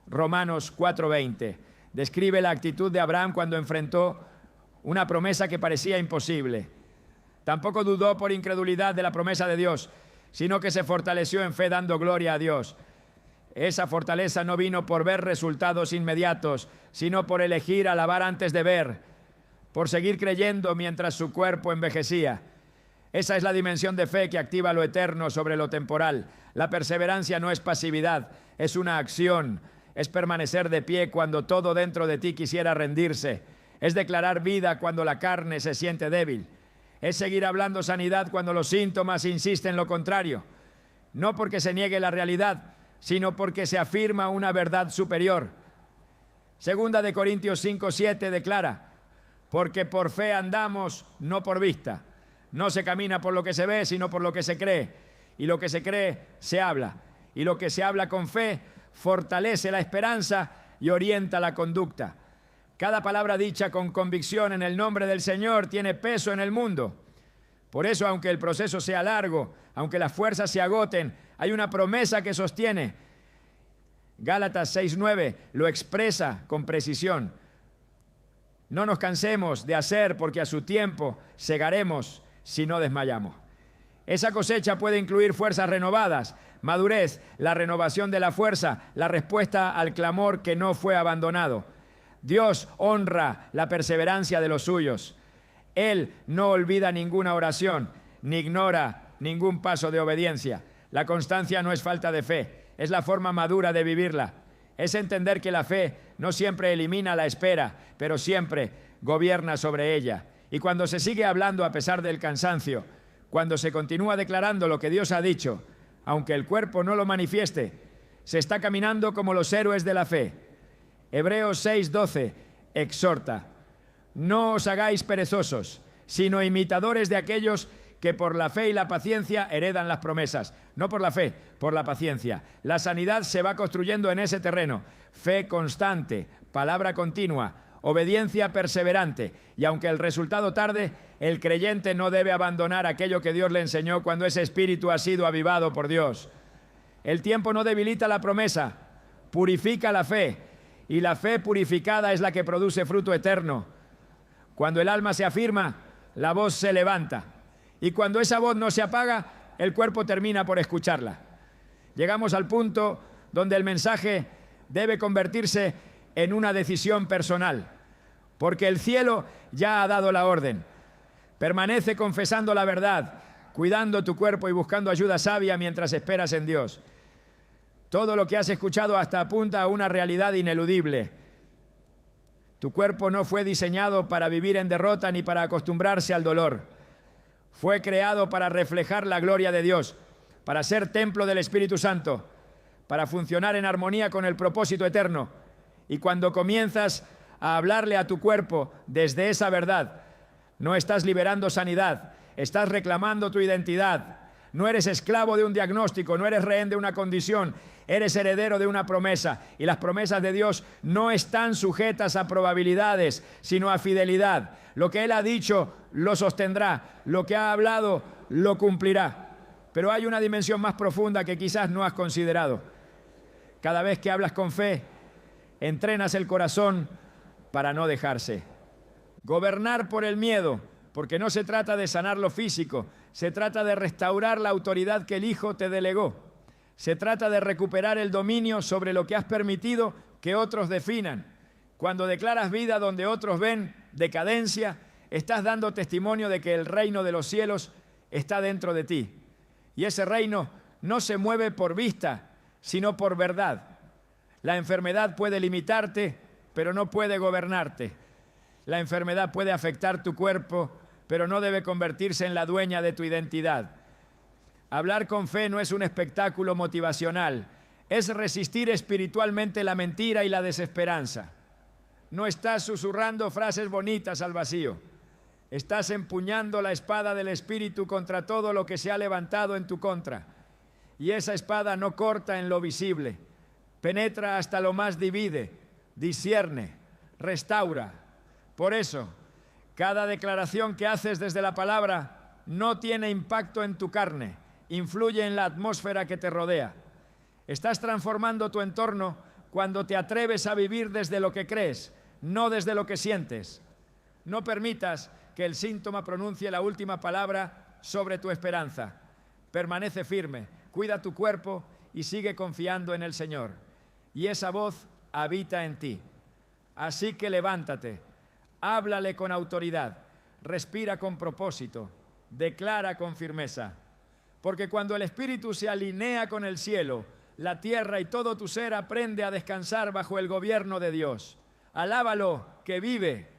Romanos 4:20 describe la actitud de Abraham cuando enfrentó una promesa que parecía imposible. Tampoco dudó por incredulidad de la promesa de Dios, sino que se fortaleció en fe dando gloria a Dios. Esa fortaleza no vino por ver resultados inmediatos, sino por elegir alabar antes de ver, por seguir creyendo mientras su cuerpo envejecía. Esa es la dimensión de fe que activa lo eterno sobre lo temporal. La perseverancia no es pasividad, es una acción. Es permanecer de pie cuando todo dentro de ti quisiera rendirse. Es declarar vida cuando la carne se siente débil. Es seguir hablando sanidad cuando los síntomas insisten lo contrario. No porque se niegue la realidad, sino porque se afirma una verdad superior. Segunda de Corintios 5:7 declara: porque por fe andamos, no por vista. No se camina por lo que se ve, sino por lo que se cree. Y lo que se cree, se habla. Y lo que se habla con fe, fortalece la esperanza y orienta la conducta. Cada palabra dicha con convicción en el nombre del Señor tiene peso en el mundo. Por eso, aunque el proceso sea largo, aunque las fuerzas se agoten, hay una promesa que sostiene. Gálatas 6:9 lo expresa con precisión. No nos cansemos de hacer, porque a su tiempo segaremos si no desmayamos. Esa cosecha puede incluir fuerzas renovadas, madurez, la renovación de la fuerza, la respuesta al clamor que no fue abandonado. Dios honra la perseverancia de los suyos. Él no olvida ninguna oración, ni ignora ningún paso de obediencia. La constancia no es falta de fe, es la forma madura de vivirla. Es entender que la fe no siempre elimina la espera, pero siempre gobierna sobre ella. Y cuando se sigue hablando a pesar del cansancio, cuando se continúa declarando lo que Dios ha dicho, aunque el cuerpo no lo manifieste, se está caminando como los héroes de la fe. Hebreos 6:12 exhorta: no os hagáis perezosos, sino imitadores de aquellos que por la fe y la paciencia heredan las promesas. No por la fe, por la paciencia. La sanidad se va construyendo en ese terreno. Fe constante, palabra continua, obediencia perseverante. Y aunque el resultado tarde, el creyente no debe abandonar aquello que Dios le enseñó cuando ese espíritu ha sido avivado por Dios. El tiempo no debilita la promesa, purifica la fe. Y la fe purificada es la que produce fruto eterno. Cuando el alma se afirma, la voz se levanta. Y cuando esa voz no se apaga, el cuerpo termina por escucharla. Llegamos al punto donde el mensaje debe convertirse en una decisión personal, porque el cielo ya ha dado la orden. Permanece confesando la verdad, cuidando tu cuerpo y buscando ayuda sabia mientras esperas en Dios. Todo lo que has escuchado hasta apunta a una realidad ineludible. Tu cuerpo no fue diseñado para vivir en derrota ni para acostumbrarse al dolor. Fue creado para reflejar la gloria de Dios, para ser templo del Espíritu Santo, para funcionar en armonía con el propósito eterno. Y cuando comienzas a hablarle a tu cuerpo desde esa verdad, no estás liberando sanidad, estás reclamando tu identidad. No eres esclavo de un diagnóstico, no eres rehén de una condición, eres heredero de una promesa. Y las promesas de Dios no están sujetas a probabilidades, sino a fidelidad. Lo que Él ha dicho, lo sostendrá. Lo que ha hablado, lo cumplirá. Pero hay una dimensión más profunda que quizás no has considerado. Cada vez que hablas con fe, entrenas el corazón para no dejarse. Gobernar por el miedo, porque no se trata de sanar lo físico, se trata de restaurar la autoridad que el Hijo te delegó. Se trata de recuperar el dominio sobre lo que has permitido que otros definan. Cuando declaras vida donde otros ven decadencia, estás dando testimonio de que el reino de los cielos está dentro de ti. Y ese reino no se mueve por vista, sino por verdad. La enfermedad puede limitarte, pero no puede gobernarte. La enfermedad puede afectar tu cuerpo, pero no debe convertirse en la dueña de tu identidad. Hablar con fe no es un espectáculo motivacional, es resistir espiritualmente la mentira y la desesperanza. No estás susurrando frases bonitas al vacío. Estás empuñando la espada del Espíritu contra todo lo que se ha levantado en tu contra. Y esa espada no corta en lo visible, penetra hasta lo más divide, discierne, restaura. Por eso, cada declaración que haces desde la palabra no tiene impacto en tu carne, influye en la atmósfera que te rodea. Estás transformando tu entorno cuando te atreves a vivir desde lo que crees, no desde lo que sientes. No permitas que el síntoma pronuncie la última palabra sobre tu esperanza. Permanece firme, cuida tu cuerpo y sigue confiando en el Señor. Y esa voz habita en ti. Así que levántate, háblale con autoridad, respira con propósito declara con firmeza. Porque cuando el Espíritu se alinea con el cielo, la tierra y todo tu ser aprende a descansar bajo el gobierno de Dios. Alábalo, que vive.